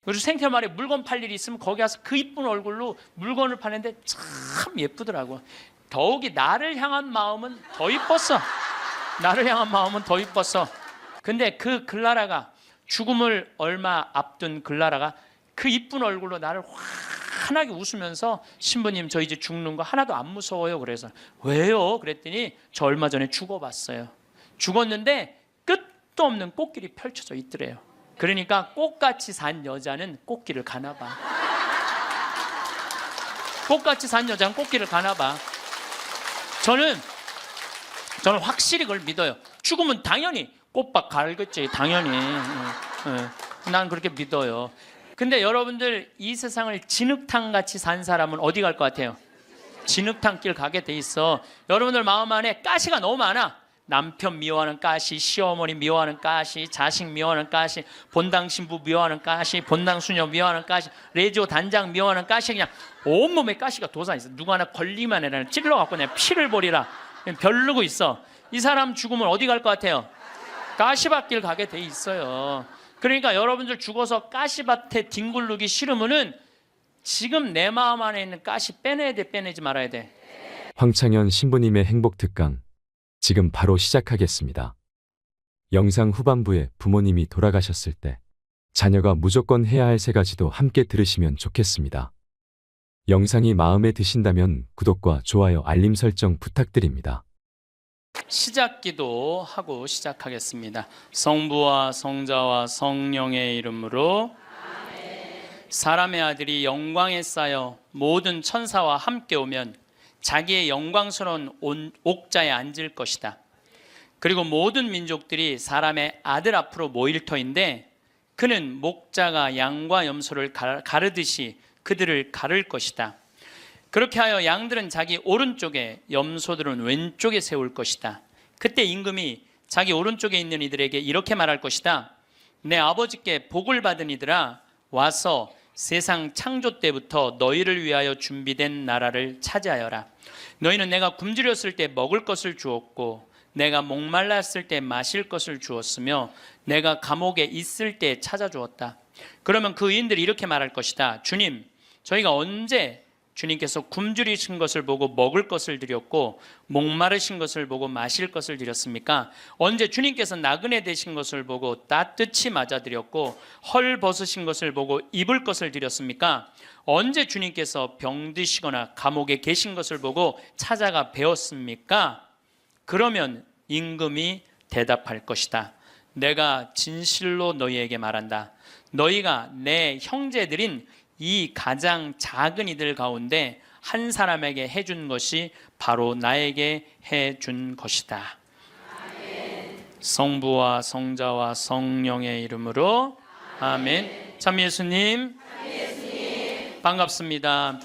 그리고 생태마을에 물건 팔 일이 있으면 거기 가서 그 이쁜 얼굴로 물건을 파는데 참 예쁘더라고. 더욱이 나를 향한 마음은 더 이뻤어. 나를 향한 마음은 더 이뻤어. 근데 그 글라라가, 죽음을 얼마 앞둔 글라라가 그 이쁜 얼굴로 나를 환하게 웃으면서, 신부님 저 이제 죽는 거 하나도 안 무서워요. 그래서 왜요? 그랬더니 저 얼마 전에 죽어봤어요. 죽었는데 끝도 없는 꽃길이 펼쳐져 있더래요. 그러니까 꽃같이 산 여자는 꽃길을 가나 봐. 꽃같이 산 여자는 꽃길을 가나 봐. 저는 확실히 그걸 믿어요. 죽으면 당연히 꽃밭 갈겠지, 당연히. 난 그렇게 믿어요. 근데 여러분들, 이 세상을 진흙탕같이 산 사람은 어디 갈 것 같아요? 진흙탕길 가게 돼 있어. 여러분들 마음 안에 가시가 너무 많아. 남편 미워하는 가시, 시어머니 미워하는 가시, 자식 미워하는 가시, 본당 신부 미워하는 가시, 본당 수녀 미워하는 가시, 레지오 단장 미워하는 가시, 그냥 온몸에 가시가 돋아 있어. 누구 하나 걸리만 해라 찔러갖고 그냥 피를 버리라 벼르고 있어. 이 사람 죽으면 어디 갈 것 같아요? 가시밭길 가게 돼 있어요. 그러니까 여러분들 죽어서 가시밭에 뒹굴르기 싫으면은 지금 내 마음 안에 있는 가시 빼내야 돼, 빼내지 말아야 돼? 황창현 신부님의 행복 특강 지금 바로 시작하겠습니다. 영상 후반부에 부모님이 돌아가셨을 때 자녀가 무조건 해야 할 3가지도 함께 들으시면 좋겠습니다. 영상이 마음에 드신다면 구독과 좋아요, 알림 설정 부탁드립니다. 시작기도 하고 시작하겠습니다. 성부와 성자와 성령의 이름으로. 사람의 아들이 영광에 쌓여 모든 천사와 함께 오면 자기의 영광스러운 옥자에 앉을 것이다. 그리고 모든 민족들이 사람의 아들 앞으로 모일 터인데 그는 목자가 양과 염소를 가르듯이 그들을 가를 것이다. 그렇게 하여 양들은 자기 오른쪽에, 염소들은 왼쪽에 세울 것이다. 그때 임금이 자기 오른쪽에 있는 이들에게 이렇게 말할 것이다. 내 아버지께 복을 받은 이들아, 와서 세상 창조 때부터 너희를 위하여 준비된 나라를 차지하여라. 너희는 내가 굶주렸을 때 먹을 것을 주었고, 내가 목말랐을 때 마실 것을 주었으며, 내가 감옥에 있을 때 찾아주었다. 그러면 그 의인들이 이렇게 말할 것이다. 주님, 저희가 언제 주님께서 굶주리신 것을 보고 먹을 것을 드렸고 목마르신 것을 보고 마실 것을 드렸습니까? 언제 주님께서 나그네 되신 것을 보고 따뜻이 맞아드렸고 헐 벗으신 것을 보고 입을 것을 드렸습니까? 언제 주님께서 병드시거나 감옥에 계신 것을 보고 찾아가 배웠습니까? 그러면 임금이 대답할 것이다. 내가 진실로 너희에게 말한다. 너희가 내 형제들인 이 가장 작은 이들 가운데 한 사람에게 해준 것이 바로 나에게 해준 것이다. 아멘. 성부와 성자와 성령의 이름으로 아멘. 참 예수님, 반갑습니다.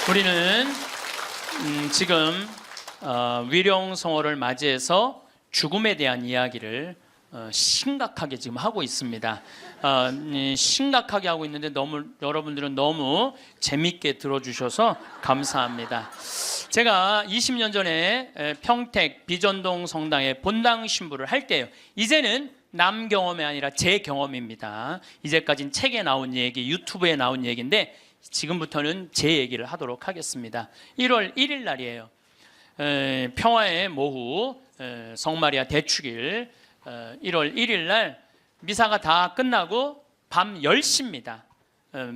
우리는 지금 위령성어를 맞이해서 죽음에 대한 이야기를 심각하게 지금 하고 있습니다. 심각하게 하고 있는데 여러분들은 너무 재밌게 들어주셔서 감사합니다. 제가 20년 전에 평택 비전동 성당에 본당 신부를 할 때요. 이제는 남 경험이 아니라 제 경험입니다. 이제까지는 책에 나온 얘기, 유튜브에 나온 얘기인데 지금부터는 제 얘기를 하도록 하겠습니다. 1월 1일 날이에요. 평화의 모후 성마리아 대축일 1월 1일 날 미사가 다 끝나고 밤 10시입니다.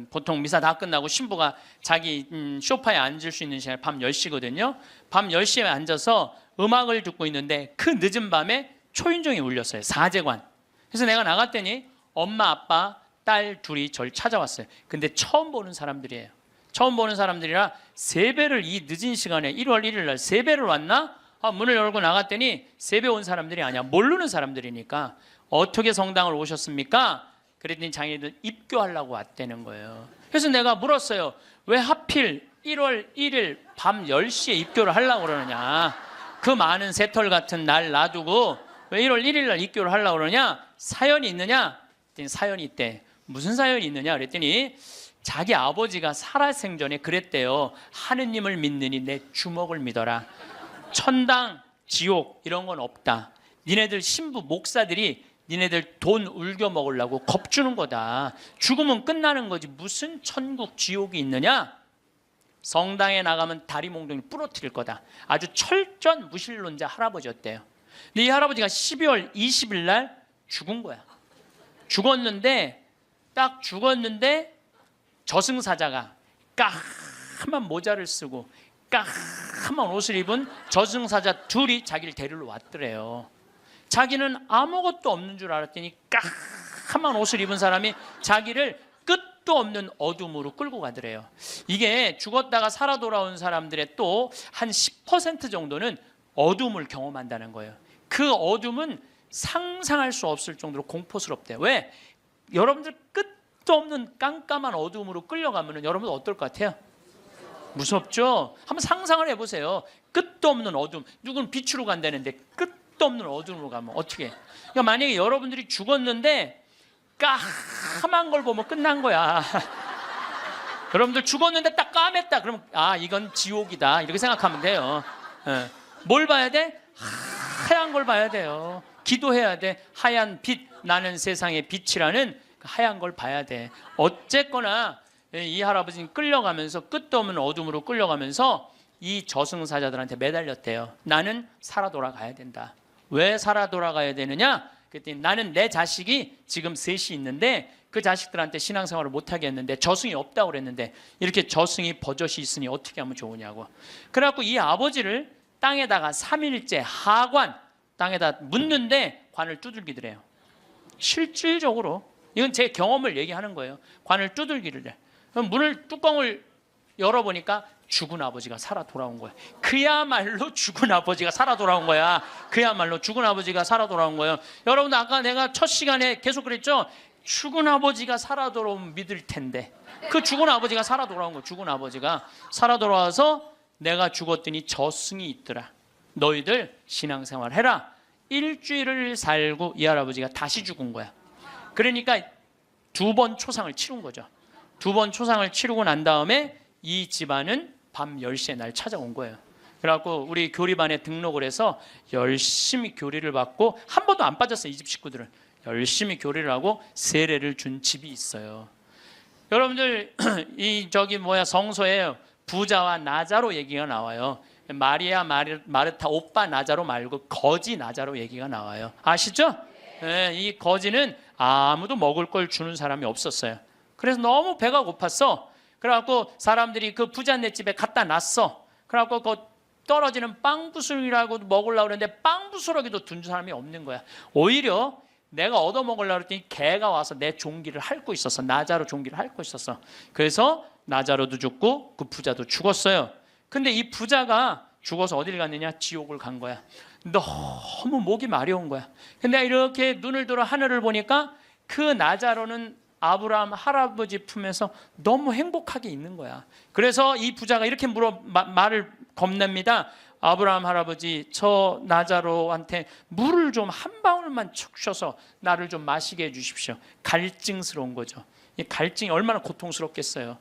보통 미사 다 끝나고 신부가 자기 소파에 앉을 수 있는 시간이 밤 10시거든요. 밤 10시에 앉아서 음악을 듣고 있는데 그 늦은 밤에 초인종이 울렸어요. 사제관. 그래서 내가 나갔더니 엄마, 아빠, 딸 둘이 절 찾아왔어요. 근데 처음 보는 사람들이에요. 처음 보는 사람들이라 세배를 이 늦은 시간에 1월 1일 날 세배를 왔나? 문을 열고 나갔더니 세배 온 사람들이 아니야. 모르는 사람들이니까 어떻게 성당을 오셨습니까? 그랬더니 자기들 입교하려고 왔다는 거예요. 그래서 내가 물었어요. 왜 하필 1월 1일 밤 10시에 입교를 하려고 그러느냐. 그 많은 새털 같은 날 놔두고 왜 1월 1일 날 입교를 하려고 그러냐. 사연이 있느냐? 그랬더니 사연이 있대. 무슨 사연이 있느냐 그랬더니 자기 아버지가 살아생전에 그랬대요. 하느님을 믿느니 내 주먹을 믿어라. 천당, 지옥 이런 건 없다. 니네들 신부 목사들이 니네들 돈 울겨 먹으려고 겁주는 거다. 죽으면 끝나는 거지 무슨 천국 지옥이 있느냐. 성당에 나가면 다리 몽둥이 부러뜨릴 거다. 아주 철저한 무신론자 할아버지였대요. 근데 이 할아버지가 12월 20일 날 죽은 거야. 죽었는데 딱 죽었는데 저승사자가 까만 모자를 쓰고 까만 옷을 입은 저승사자 둘이 자기를 데리러 왔더래요. 자기는 아무것도 없는 줄 알았더니 까만 옷을 입은 사람이 자기를 끝도 없는 어둠으로 끌고 가더래요. 이게 죽었다가 살아 돌아온 사람들의 또 한 10% 정도는 어둠을 경험한다는 거예요. 그 어둠은 상상할 수 없을 정도로 공포스럽대요. 왜? 여러분들 끝도 없는 깜깜한 어둠으로 끌려가면 여러분 어떨 것 같아요? 무섭죠? 한번 상상을 해보세요. 끝도 없는 어둠. 누구는 빛으로 간다는데 끝도 없는 어둠으로 가면 어떻게? 그러니까 만약에 여러분들이 죽었는데 까만 걸 보면 끝난 거야. 여러분들 죽었는데 딱 까맸다. 그러면 이건 지옥이다. 이렇게 생각하면 돼요. 뭘 봐야 돼? 하얀 걸 봐야 돼요. 기도해야 돼. 하얀 빛, 나는 세상의 빛이라는 하얀 걸 봐야 돼. 어쨌거나 이 할아버지는 끌려가면서 끝도 없는 어둠으로 끌려가면서 이 저승사자들한테 매달렸대요. 나는 살아 돌아가야 된다. 왜 살아 돌아가야 되느냐? 그랬더니 나는 내 자식이 지금 셋이 있는데 그 자식들한테 신앙생활을 못하게 했는데 저승이 없다고 그랬는데 이렇게 저승이 버젓이 있으니 어떻게 하면 좋으냐고. 그래갖고 이 아버지를 땅에다가 3일째 하관 땅에다 묻는데 관을 두들기더래요. 실질적으로 이건 제 경험을 얘기하는 거예요. 관을 두들기를 해. 그럼 뚜껑을 열어보니까 죽은 아버지가 살아 돌아온 거야. 그야말로 죽은 아버지가 살아 돌아온 거야. 그야말로 죽은 아버지가 살아 돌아온 거예요. 여러분들 아까 내가 첫 시간에 계속 그랬죠. 죽은 아버지가 살아 돌아오면 믿을 텐데 그 죽은 아버지가 살아 돌아온 거야. 죽은 아버지가 살아 돌아와서 내가 죽었더니 저승이 있더라. 너희들 신앙생활 해라. 일주일을 살고 이 할아버지가 다시 죽은 거야. 그러니까 2번 초상을 치른 거죠. 2번 초상을 치르고 난 다음에 이 집안은 밤 10시에 날 찾아온 거예요. 그래갖고 우리 교리반에 등록을 해서 열심히 교리를 받고 한 번도 안 빠졌어요. 이 집 식구들은 열심히 교리를 하고 세례를 준 집이 있어요. 여러분들 성서에 부자와 나자로 얘기가 나와요. 마리아, 마르타, 오빠 나자로 말고 거지 나자로 얘기가 나와요. 아시죠? 네, 이 거지는 아무도 먹을 걸 주는 사람이 없었어요. 그래서 너무 배가 고팠어. 그래갖고 사람들이 그 부자네 집에 갖다 놨어. 그래갖고 그 떨어지는 빵부스러기라고 먹으려고 그랬는데 빵부스러기도 둔 사람이 없는 거야. 오히려 내가 얻어먹으려고 했더니 개가 와서 내 종기를 핥고 있었어. 나자로 종기를 핥고 있었어. 그래서 나자로도 죽고 그 부자도 죽었어요. 근데 이 부자가 죽어서 어딜 갔느냐? 지옥을 간 거야. 너무 목이 마려운 거야. 근데 이렇게 눈을 들어 하늘을 보니까 그 나자로는 아브라함 할아버지 품에서 너무 행복하게 있는 거야. 그래서 이 부자가 이렇게 말을 건넵니다. 아브라함 할아버지, 저 나자로한테 물을 좀 한 방울만 축 쉬어서 나를 좀 마시게 해주십시오. 갈증스러운 거죠. 이 갈증이 얼마나 고통스럽겠어요.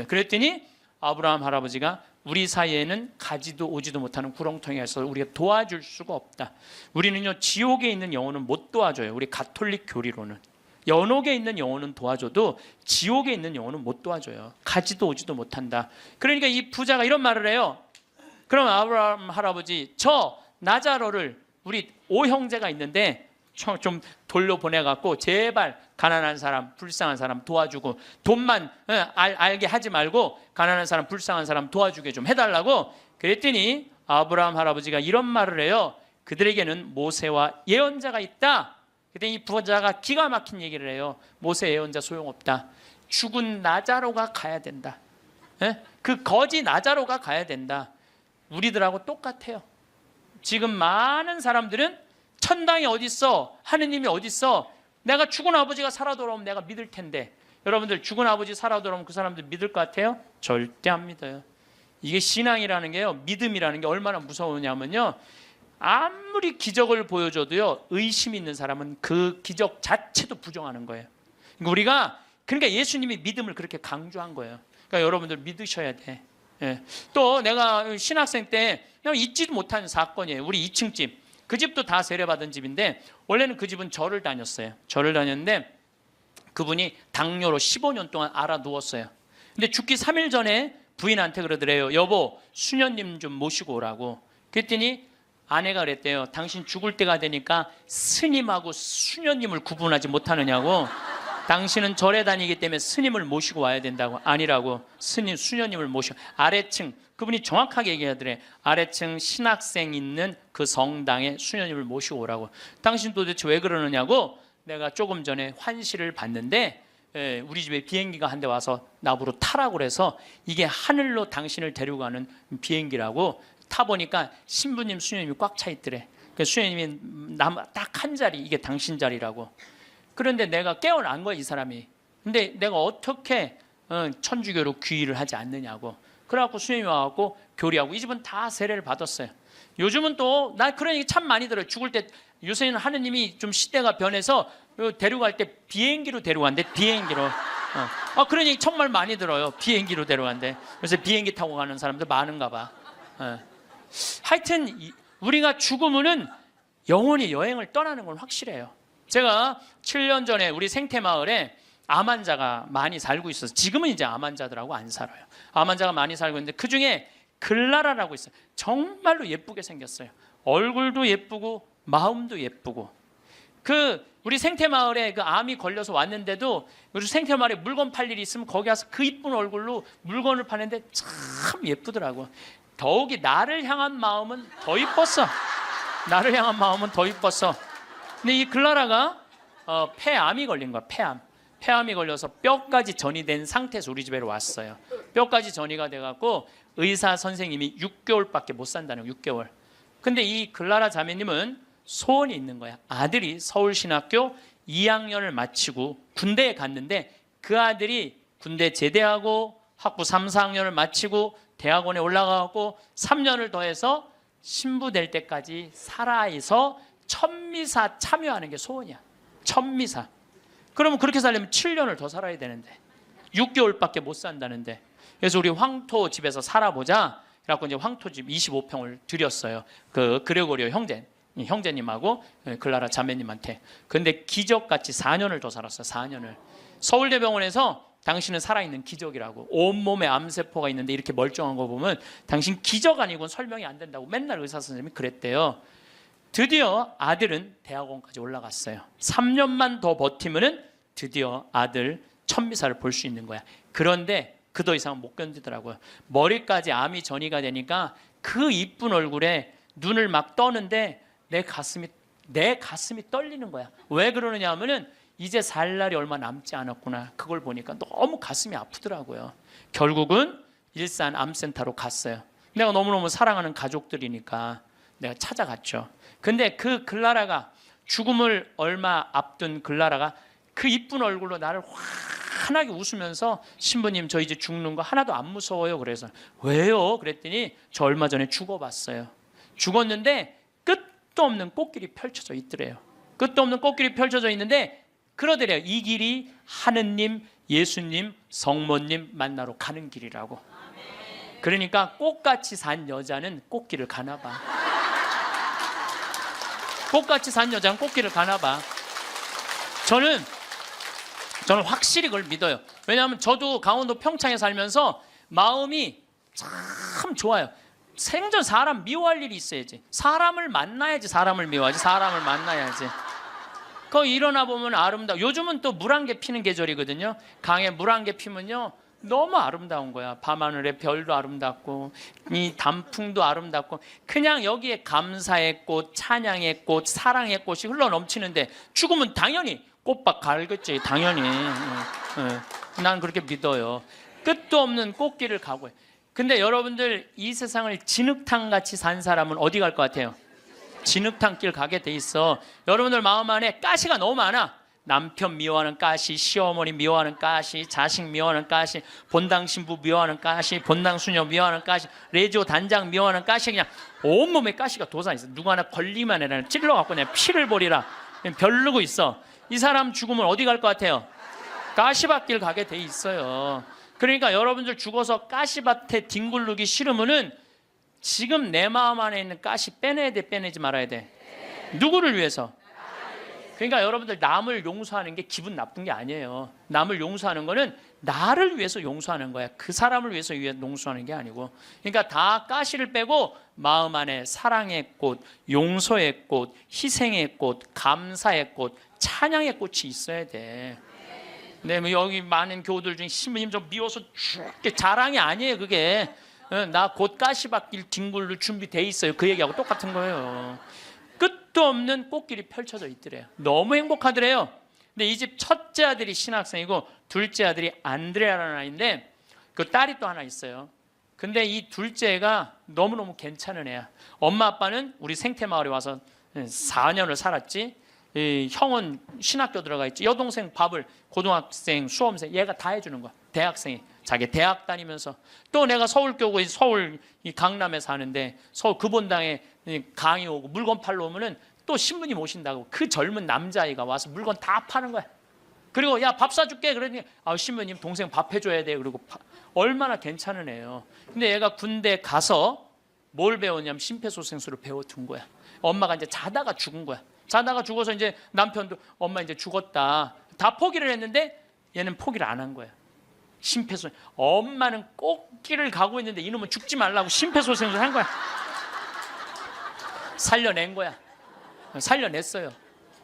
그랬더니 아브라함 할아버지가 우리 사이에는 가지도 오지도 못하는 구렁텅이에서 우리가 도와줄 수가 없다. 우리는요 지옥에 있는 영혼은 못 도와줘요. 우리 가톨릭 교리로는 연옥에 있는 영혼은 도와줘도 지옥에 있는 영혼은 못 도와줘요. 가지도 오지도 못한다. 그러니까 이 부자가 이런 말을 해요. 그럼 아브라함 할아버지, 저 나자로를 우리 5형제가 있는데 좀 돌려보내갖고 제발 가난한 사람, 불쌍한 사람 도와주고 돈만 알게 하지 말고 가난한 사람, 불쌍한 사람 도와주게 좀 해달라고. 그랬더니 아브라함 할아버지가 이런 말을 해요. 그들에게는 모세와 예언자가 있다. 그때 이 부자가 기가 막힌 얘기를 해요. 모세 예언자 소용없다. 죽은 나자로가 가야 된다. 그 거지 나자로가 가야 된다. 우리들하고 똑같아요. 지금 많은 사람들은 천당이 어딨어? 하느님이 어딨어? 내가 죽은 아버지가 살아 돌아오면 내가 믿을 텐데. 여러분들 죽은 아버지 살아 돌아오면 그 사람들 믿을 것 같아요? 절대 안 믿어요. 이게 신앙이라는 게요, 믿음이라는 게 얼마나 무서우냐면요, 아무리 기적을 보여줘도요 의심이 있는 사람은 그 기적 자체도 부정하는 거예요. 그러니까 예수님이 믿음을 그렇게 강조한 거예요. 그러니까 여러분들 믿으셔야 돼. 또 내가 신학생 때 잊지도 못하는 사건이에요. 우리 2층 집 그 집도 다 세례받은 집인데 원래는 그 집은 절을 다녔어요. 절을 다녔는데 그분이 당뇨로 15년 동안 알아 누웠어요. 근데 죽기 3일 전에 부인한테 그러더래요. 여보, 수녀님 좀 모시고 오라고. 그랬더니 아내가 그랬대요. 당신 죽을 때가 되니까 스님하고 수녀님을 구분하지 못하느냐고. 당신은 절에 다니기 때문에 스님을 모시고 와야 된다고. 아니라고. 스님, 수녀님을 모셔. 아래층, 그분이 정확하게 얘기하더래. 아래층 신학생 있는 그 성당에 수녀님을 모시고 오라고. 당신 도대체 왜 그러느냐고. 내가 조금 전에 환시를 봤는데 우리 집에 비행기가 한 대 와서 나보러 타라고 그래서 이게 하늘로 당신을 데리고 가는 비행기라고. 타보니까 신부님, 수녀님이 꽉 차 있더래. 그래서 수녀님이 딱 한 자리, 이게 당신 자리라고. 그런데 내가 깨어난 거야, 이 사람이. 근데 내가 어떻게 천주교로 귀의를 하지 않느냐고. 그래갖고 수녀님이 와갖고 교리하고, 이 집은 다 세례를 받았어요. 요즘은 또 나 그런 얘기 참 많이 들어요. 죽을 때 요새는 하느님이 좀 시대가 변해서 데려갈 때 비행기로 데려간대. 비행기로. 그런 얘기 정말 많이 들어요. 비행기로 데려간대. 그래서 비행기 타고 가는 사람들 많은가 봐. 하여튼 우리가 죽으면은 영원히 여행을 떠나는 건 확실해요. 제가 7년 전에 우리 생태마을에 암 환자가 많이 살고 있어서, 지금은 이제 암 환자들하고 안 살아요. 암 환자가 많이 살고 있는데 그 중에 글라라라고 있어요. 정말로 예쁘게 생겼어요. 얼굴도 예쁘고 마음도 예쁘고. 우리 생태마을에 그 암이 걸려서 왔는데도 우리 생태마을에 물건 팔 일이 있으면 거기 가서 그 이쁜 얼굴로 물건을 파는데 참 예쁘더라고. 더욱이 나를 향한 마음은 더 이뻤어. 나를 향한 마음은 더 이뻤어. 근데 이 글라라가 폐암이 걸린 거야. 폐암이 걸려서 뼈까지 전이된 상태에서 우리 집에 왔어요. 뼈까지 전이가 돼갖고 의사 선생님이 6개월밖에 못 산다는 거예요. 6개월. 근데 이 글라라 자매님은 소원이 있는 거야. 아들이 서울신학교 2학년을 마치고 군대에 갔는데 그 아들이 군대 제대하고 학부 3, 4학년을 마치고 대학원에 올라가고 3년을 더해서 신부 될 때까지 살아서 천미사 참여하는 게 소원이야. 천미사. 그러면 그렇게 살려면 7년을 더 살아야 되는데 6개월밖에 못 산다는데. 그래서 우리 황토 집에서 살아보자. 그래갖고 이제 황토 집 25평을 드렸어요. 그 그레고리오 형제님하고 글라라 자매님한테. 근데 기적같이 4년을 더 살았어요. 4년을. 서울대병원에서 당신은 살아있는 기적이라고. 온몸에 암세포가 있는데 이렇게 멀쩡한 거 보면 당신 기적 아니고는 설명이 안 된다고 맨날 의사 선생님이 그랬대요. 드디어 아들은 대학원까지 올라갔어요. 3년만 더 버티면은 드디어 아들 천미사를 볼 수 있는 거야. 그런데 그 더 이상은 못 견디더라고요. 머리까지 암이 전이가 되니까 그 이쁜 얼굴에 눈을 막 떠는데 내 가슴이 떨리는 거야. 왜 그러느냐 하면은 이제 살 날이 얼마 남지 않았구나. 그걸 보니까 너무 가슴이 아프더라고요. 결국은 일산 암센터로 갔어요. 내가 너무너무 사랑하는 가족들이니까 내가 찾아갔죠. 근데 그 글라라가, 죽음을 얼마 앞둔 글라라가 그 이쁜 얼굴로 나를 환하게 웃으면서 신부님 저 이제 죽는 거 하나도 안 무서워요. 그래서 왜요? 그랬더니 저 얼마 전에 죽어봤어요. 죽었는데 끝도 없는 꽃길이 펼쳐져 있더래요. 끝도 없는 꽃길이 펼쳐져 있는데 그러더래요. 이 길이 하느님, 예수님, 성모님 만나러 가는 길이라고. 그러니까 꽃같이 산 여자는 꽃길을 가나 봐. 꽃같이 산 여자는 꽃길을 가나 봐. 저는 확실히 그걸 믿어요. 왜냐하면 저도 강원도 평창에 살면서 마음이 참 좋아요. 생전 사람 미워할 일이 있어야지. 사람을 만나야지 사람을 미워하지. 사람을 만나야지. 거기 일어나 보면 아름다워. 요즘은 또 물안개 피는 계절이거든요. 강에 물안개 피면요 너무 아름다운 거야. 밤하늘의 별도 아름답고 이 단풍도 아름답고 그냥 여기에 감사의 꽃, 찬양의 꽃, 사랑의 꽃이 흘러 넘치는데 죽으면 당연히 꽃밭 갈겠지. 당연히. 난 그렇게 믿어요. 끝도 없는 꽃길을 가고. 근데 여러분들 이 세상을 진흙탕같이 산 사람은 어디 갈 것 같아요? 진흙탕 길 가게 돼 있어. 여러분들 마음 안에 가시가 너무 많아. 남편 미워하는 가시, 시어머니 미워하는 가시, 자식 미워하는 가시, 본당 신부 미워하는 가시, 본당 수녀 미워하는 가시, 레지오 단장 미워하는 가시. 그냥 온몸에 가시가 돋아있어. 누구 하나 걸리만 해라 찔러갖고 그냥 피를 버리라 별르고 있어. 이 사람 죽으면 어디 갈 것 같아요? 가시밭길 가게 돼 있어요. 그러니까 여러분들 죽어서 가시밭에 뒹굴르기 싫으면은 지금 내 마음 안에 있는 가시 빼내야 돼, 빼내지 말아야 돼? 누구를 위해서? 그러니까 여러분들 남을 용서하는 게 기분 나쁜 게 아니에요. 남을 용서하는 거는 나를 위해서 용서하는 거야. 그 사람을 위해서 용서하는 게 아니고. 그러니까 다 가시를 빼고 마음 안에 사랑의 꽃, 용서의 꽃, 희생의 꽃, 감사의 꽃, 찬양의 꽃이 있어야 돼. 네, 뭐 여기 많은 교우들 중에 신부님 좀 미워서 죽게 자랑이 아니에요. 그게 나 곧 가시밭길 뒹굴로 준비돼 있어요. 그 얘기하고 똑같은 거예요. 끝도 없는 꽃길이 펼쳐져 있더래요. 너무 행복하더래요. 근데 이 집 첫째 아들이 신학생이고 둘째 아들이 안드레아라는 아이인데 그 딸이 또 하나 있어요. 근데 이 둘째가 너무너무 괜찮은 애야. 엄마 아빠는 우리 생태마을에 와서 4년을 살았지. 이 형은 신학교 들어가 있지. 여동생 밥을 고등학생, 수험생 얘가 다 해주는 거야. 대학생이 자기 대학 다니면서. 또 내가 서울교구 서울 이 강남에 사는데 서울 금본당에 강의 오고 물건 팔러 오면은 또 신부님 오신다고 그 젊은 남자아이가 와서 물건 다 파는 거야. 그리고 야 밥 사줄게 그러니 신부님 동생 밥 해줘야 돼. 그리고 얼마나 괜찮은 애예요. 근데 얘가 군대 가서 뭘 배웠냐면 심폐소생술을 배워둔 거야. 엄마가 이제 자다가 죽은 거야. 자다가 죽어서 이제 남편도 엄마 이제 죽었다 다 포기를 했는데 얘는 포기를 안 한 거야. 심폐소생. 엄마는 꽃길을 가고 있는데 이놈은 죽지 말라고 심폐소생술 한 거야. 살려낸 거야. 살려냈어요.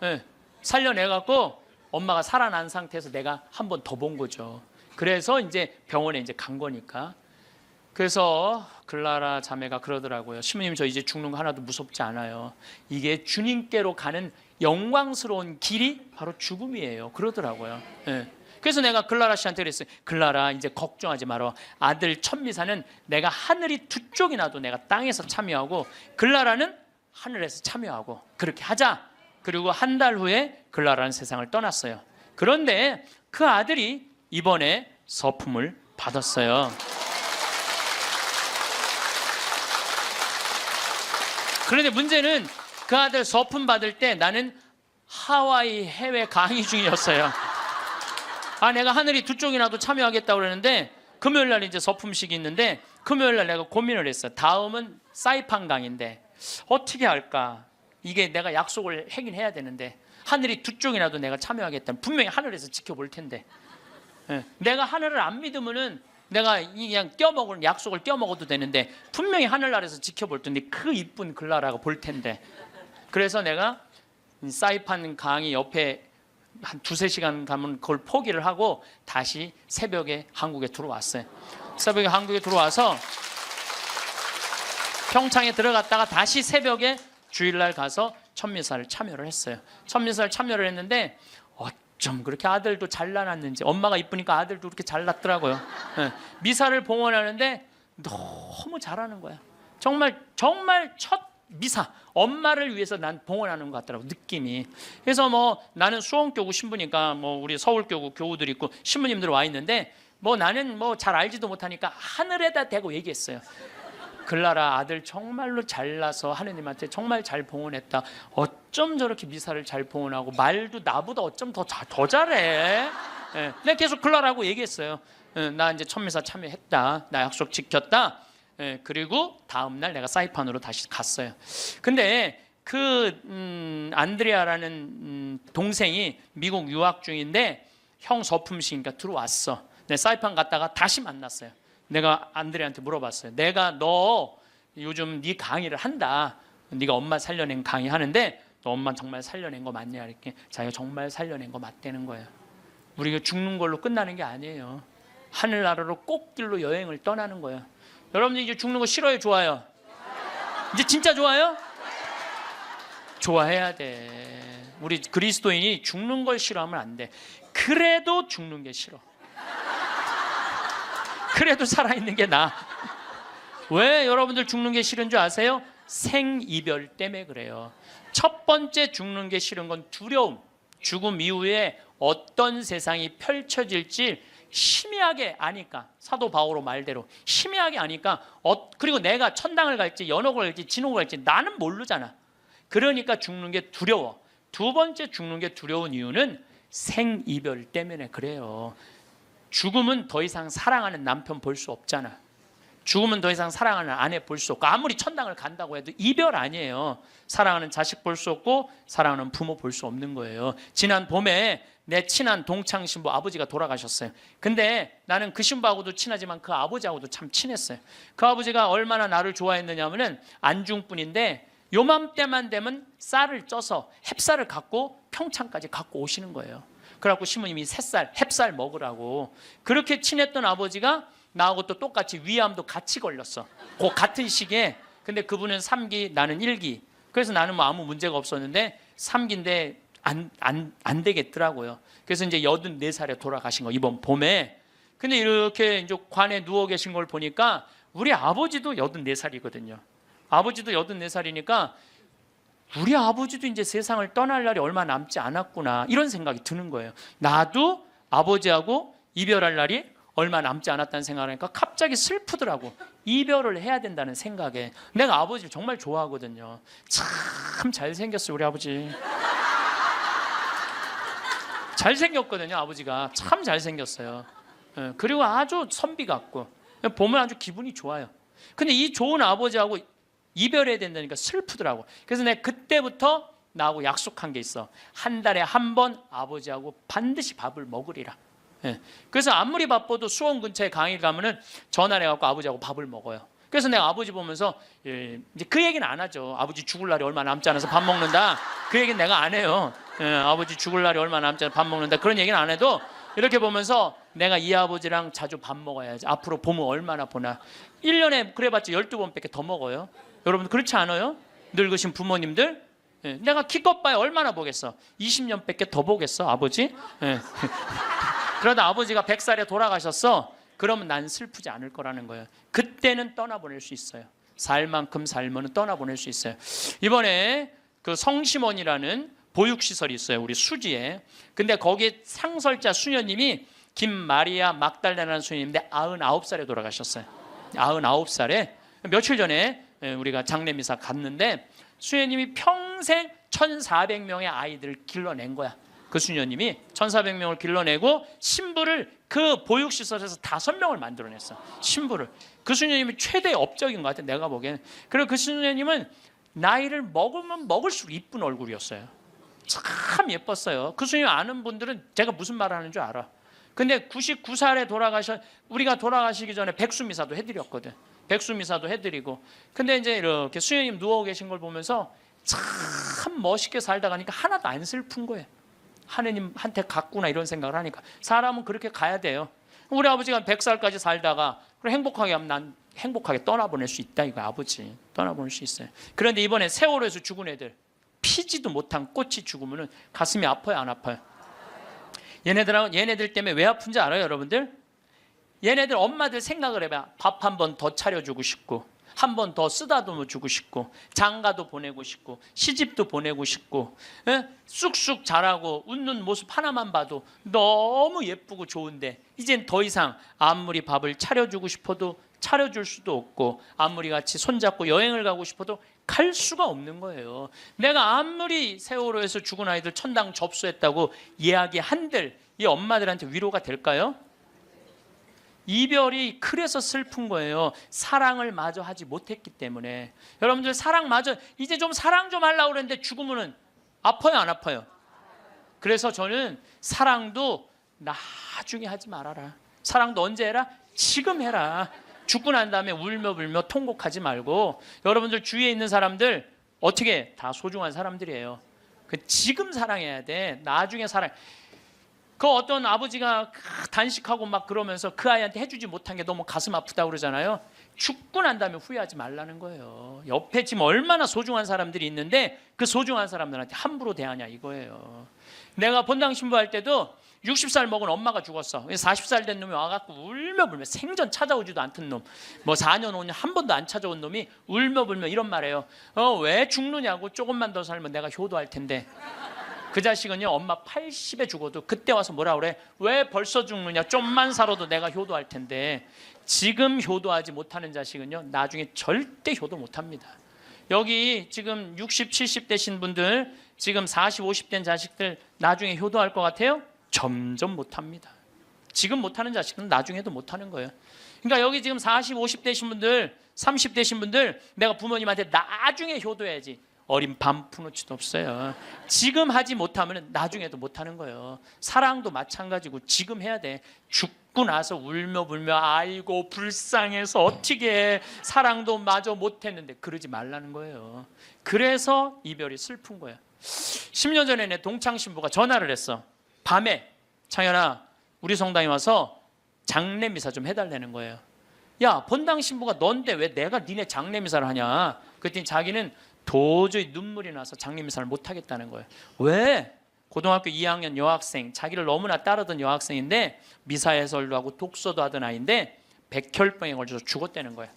네. 살려내갖고 엄마가 살아난 상태에서 내가 한 번 더 본 거죠. 그래서 이제 병원에 이제 간 거니까. 그래서 글라라 자매가 그러더라고요. 신부님 저 이제 죽는 거 하나도 무섭지 않아요. 이게 주님께로 가는 영광스러운 길이 바로 죽음이에요. 그러더라고요. 네. 그래서 내가 글라라 씨한테 그랬어요. 글라라 이제 걱정하지 마라. 아들 천미사는 내가 하늘이 두 쪽이 나도 내가 땅에서 참여하고 글라라는 하늘에서 참여하고 그렇게 하자. 그리고 한 달 후에 글라라는 세상을 떠났어요. 그런데 그 아들이 이번에 서품을 받았어요. 그런데 문제는 그 아들 서품 받을 때 나는 하와이 해외 강의 중이었어요. 내가 하늘이 두 쪽이나도 참여하겠다고 그러는데 금요일 날 이제 서품식이 있는데 금요일 날 내가 고민을 했어요. 다음은 사이판 강의인데 어떻게 할까? 이게 내가 약속을 하긴 해야 되는데 하늘이 두 쪽이나도 내가 참여하겠다면 분명히 하늘에서 지켜볼 텐데 내가 하늘을 안 믿으면은 내가 그냥 껴먹을 약속을 껴먹어도 되는데 분명히 하늘나라에서 지켜볼 텐데 그 이쁜 글라라가 볼 텐데 그래서 내가 사이판 강의 옆에 한 두세 시간 가면 그걸 포기를 하고 다시 새벽에 한국에 들어왔어요. 새벽에 한국에 들어와서 평창에 들어갔다가 다시 새벽에 주일날 가서 천미사를 참여를 했어요. 천미사를 참여를 했는데 어쩜 그렇게 아들도 잘 낳았는지 엄마가 이쁘니까 아들도 그렇게 잘 낳더라고요. 미사를 봉헌하는데 너무 잘하는 거야. 정말 첫 미사 엄마를 위해서 난 봉헌하는 것 같더라고 느낌이. 그래서 뭐 나는 수원교구 신부니까 뭐 우리 서울교구 교우들 있고 신부님들 와 있는데 뭐 나는 뭐 잘 알지도 못하니까 하늘에다 대고 얘기했어요. 글라라 아들 정말로 잘나서 하느님한테 정말 잘 봉헌했다. 어쩜 저렇게 미사를 잘 봉헌하고 말도 나보다 어쩜 더 잘해. 내가 계속 글라라고 얘기했어요. 나 이제 천미사 참여했다. 나 약속 지켰다. 그리고 다음 날 내가 사이판으로 다시 갔어요. 근데 그 안드레아라는 동생이 미국 유학 중인데 형 서품식이니까 들어왔어. 내 사이판 갔다가 다시 만났어요. 내가 안드레한테 물어봤어요. 내가 너 요즘 네 강의를 한다. 네가 엄마 살려낸 강의 하는데 너 엄마 정말 살려낸 거 맞냐? 이렇게 자기가 정말 살려낸 거 맞다는 거예요. 우리가 죽는 걸로 끝나는 게 아니에요. 하늘나라로 꽃길로 여행을 떠나는 거예요. 여러분 이제 죽는 거 싫어요? 좋아요? 이제 진짜 좋아요? 좋아해야 돼. 우리 그리스도인이 죽는 걸 싫어하면 안 돼. 그래도 죽는 게 싫어. 그래도 살아있는 게 나아. 왜 여러분들 죽는 게 싫은 줄 아세요? 생이별 때문에 그래요. 첫 번째 죽는 게 싫은 건 두려움. 죽음 이후에 어떤 세상이 펼쳐질지 희미하게 아니까. 사도 바오로 말대로 희미하게 아니까 그리고 내가 천당을 갈지 연옥을 갈지 진옥을 갈지 나는 모르잖아. 그러니까 죽는 게 두려워. 두 번째 죽는 게 두려운 이유는 생이별 때문에 그래요. 죽음은 더 이상 사랑하는 남편 볼 수 없잖아. 죽으면 더 이상 사랑하는 아내 볼 수 없고, 아무리 천당을 간다고 해도 이별 아니에요. 사랑하는 자식 볼 수 없고 사랑하는 부모 볼 수 없는 거예요. 지난 봄에 내 친한 동창 신부 아버지가 돌아가셨어요. 근데 나는 그 신부하고도 친하지만 그 아버지하고도 참 친했어요. 그 아버지가 얼마나 나를 좋아했느냐면은 안중분인데 요맘때만 되면 쌀을 쪄서 햅쌀을 갖고 평창까지 갖고 오시는 거예요. 그래갖고 신부님이 새쌀, 햅쌀 먹으라고. 그렇게 친했던 아버지가 나하고 또 똑같이 위암도 같이 걸렸어. 그 같은 시기에. 근데 그분은 3기, 나는 1기. 그래서 나는 뭐 아무 문제가 없었는데 3기인데 안 되겠더라고요. 그래서 이제 84살에 돌아가신 거, 이번 봄에. 근데 이렇게 이제 관에 누워 계신 걸 보니까 우리 아버지도 84살이거든요. 아버지도 84살이니까 우리 아버지도 이제 세상을 떠날 날이 얼마 남지 않았구나, 이런 생각이 드는 거예요. 나도 아버지하고 이별할 날이 얼마 남지 않았다는 생각을 하니까 갑자기 슬프더라고. 이별을 해야 된다는 생각에. 내가 아버지를 정말 좋아하거든요. 참 잘생겼어요, 우리 아버지. 잘생겼거든요, 아버지가. 참 잘생겼어요. 그리고 아주 선비 같고 보면 아주 기분이 좋아요. 근데 이 좋은 아버지하고 이별해야 된다니까 슬프더라고. 그래서 내가 그때부터 나하고 약속한 게 있어. 한 달에 한 번 아버지하고 반드시 밥을 먹으리라. 그래서 아무리 바빠도 수원 근처에 강의 가면은 전화를 해갖고 아버지하고 밥을 먹어요. 그래서 내가 아버지 보면서 이제 그 얘기는 안 하죠. 아버지 죽을 날이 얼마 남지 않아서 밥 먹는다, 그 얘기는 내가 안 해요. 아버지 죽을 날이 얼마 남지 않아서 밥 먹는다, 그런 얘기는 안 해도 이렇게 보면서 내가 이 아버지랑 자주 밥 먹어야지. 앞으로 봄은 얼마나 보나. 1년에 그래봤자 12번밖에 더 먹어요. 여러분 그렇지 않아요? 늙으신 부모님들. 내가 기껏 봐야 얼마나 보겠어. 20년밖에 더 보겠어, 아버지? 그러다 아버지가 100살에 돌아가셨어. 그러면 난 슬프지 않을 거라는 거예요. 그때는 떠나보낼 수 있어요. 살 만큼 살면 떠나보낼 수 있어요. 이번에 그 성심원이라는 보육시설이 있어요, 우리 수지에. 근데 거기에 상설자 수녀님이 김마리아 막달레나라는 수녀님인데 99살에 돌아가셨어요. 99살에. 며칠 전에 우리가 장례미사 갔는데 수녀님이 평생 1400명의 아이들을 길러낸 거야. 그 수녀님이 1400명을 길러내고 신부를 그 보육시설에서 5명을 만들어냈어. 신부를. 그 수녀님이 최대의 업적인 것 같아, 내가 보기에는. 그리고 그 수녀님은 나이를 먹으면 먹을수록 이쁜 얼굴이었어요. 참 예뻤어요. 그 수녀님 아는 분들은 제가 무슨 말을 하는 줄 알아. 근데 99살에 우리가 돌아가시기 전에 백수미사도 해드렸거든. 백수미사도 해드리고. 근데 이제 이렇게 수녀님 누워 계신 걸 보면서 참 멋있게 살다 가니까 하나도 안 슬픈 거예요. 하느님한테 갔구나, 이런 생각을 하니까. 사람은 그렇게 가야 돼요. 우리 아버지가 100살까지 살다가 행복하게 하면 난 행복하게 떠나보낼 수 있다, 이거 아버지. 떠나보낼 수 있어요. 그런데 이번에 세월호에서 죽은 애들, 피지도 못한 꽃이 죽으면 가슴이 아파요, 안 아파요? 얘네들 때문에 왜 아픈지 알아요, 여러분들? 얘네들 엄마들 생각을 해봐. 밥 한 번 더 차려주고 싶고, 한 번 더 쓰다듬어 주고 싶고, 장가도 보내고 싶고, 시집도 보내고 싶고, 쑥쑥 자라고 웃는 모습 하나만 봐도 너무 예쁘고 좋은데 이젠 더 이상 아무리 밥을 차려주고 싶어도 차려줄 수도 없고, 아무리 같이 손잡고 여행을 가고 싶어도 갈 수가 없는 거예요. 내가 아무리 세월호에서 죽은 아이들 천당 접수했다고 이야기한들 이 엄마들한테 위로가 될까요? 이별이 그래서 슬픈 거예요. 사랑을 마저 하지 못했기 때문에. 여러분들 사랑 마저, 이제 좀 사랑 좀 하려고 그랬는데 죽으면 아파요, 안 아파요? 그래서 저는 사랑도 나중에 하지 말아라. 사랑도 언제 해라? 지금 해라. 죽고 난 다음에 울며 불며 통곡하지 말고. 여러분들 주위에 있는 사람들 어떻게 다 소중한 사람들이에요. 지금 사랑해야 돼. 나중에 사랑. 그 어떤 아버지가 단식하고 막 그러면서 그 아이한테 해주지 못한 게 너무 가슴 아프다고 그러잖아요. 죽고 난 다음에 후회하지 말라는 거예요. 옆에 지금 얼마나 소중한 사람들이 있는데 그 소중한 사람들한테 함부로 대하냐, 이거예요. 내가 본당 신부할 때도 60살 먹은 엄마가 죽었어. 40살 된 놈이 와갖고 울며 불며, 생전 찾아오지도 않던 놈, 뭐 4년 5년 한 번도 안 찾아온 놈이 울며 불며 이런 말해요. 왜 죽느냐고. 조금만 더 살면 내가 효도할 텐데. 그 자식은요, 엄마 80에 죽어도 그때 와서 뭐라 그래? 왜 벌써 죽느냐? 좀만 살아도 내가 효도할 텐데. 지금 효도하지 못하는 자식은요, 나중에 절대 효도 못합니다. 여기 지금 60, 70 되신 분들, 지금 40, 50 된 자식들 나중에 효도할 것 같아요? 점점 못합니다. 지금 못하는 자식은 나중에도 못하는 거예요. 그러니까 여기 지금 40, 50대신 분들, 30대신 분들, 내가 부모님한테 나중에 효도해야지. 어린 반푼어치도 없어요. 지금 하지 못하면 나중에도 못하는 거예요. 사랑도 마찬가지고 지금 해야 돼. 죽고 나서 울며 불며 아이고 불쌍해서 어떻게 해. 사랑도 마저 못했는데 그러지 말라는 거예요. 그래서 이별이 슬픈 거예요. 10년 전에 내 동창 신부가 전화를 했어. 밤에 창현아 우리 성당에 와서 장례미사 좀 해달라는 거예요. 야 본당 신부가 넌데 왜 내가 니네 장례미사를 하냐. 그랬더니 자기는 도저히 눈물이 나서 장례미사를 못하겠다는 거예요. 왜? 고등학교 2학년 여학생, 자기를 너무나 따르던 여학생인데 미사 해설도 하고 독서도 하던 아이인데 백혈병에 걸려서 죽었다는 거예요.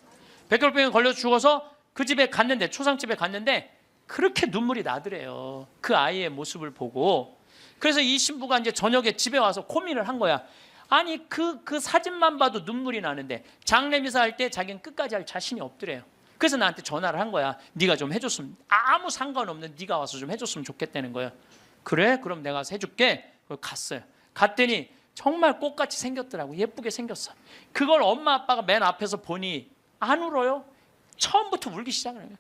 백혈병에 걸려서 죽어서 그 집에 갔는데, 초상집에 갔는데 그렇게 눈물이 나더래요. 그 아이의 모습을 보고. 그래서 이 신부가 이제 저녁에 집에 와서 고민을 한 거야. 아니 그 사진만 봐도 눈물이 나는데 장례미사 할 때 자기는 끝까지 할 자신이 없더래요. 그래서 나한테 전화를 한 거야. 네가 좀 해줬으면, 아무 상관없는 네가 와서 좀 해줬으면 좋겠다는 거예요. 그래? 그럼 내가 가서 해줄게. 갔어요. 갔더니 정말 꽃같이 생겼더라고. 예쁘게 생겼어. 그걸 엄마 아빠가 맨 앞에서 보니 안 울어요. 처음부터 울기 시작을 해요.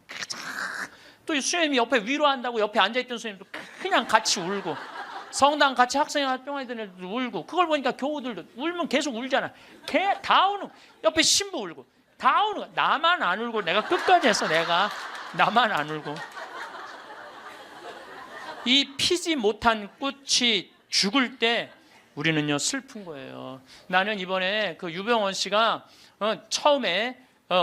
또 수녀님이 옆에 위로한다고 옆에 앉아있던 수녀님도 그냥 같이 울고, 성당 같이 학생활동하던 애들도 울고, 그걸 보니까 교우들도 울면 계속 울잖아. 다 우는, 옆에 신부 울고 다 우는 거야. 나만 안 울고. 내가 끝까지 했어. 나만 안 울고. 이 피지 못한 꽃이 죽을 때 우리는요 슬픈 거예요. 나는 이번에 그 유병원 씨가 처음에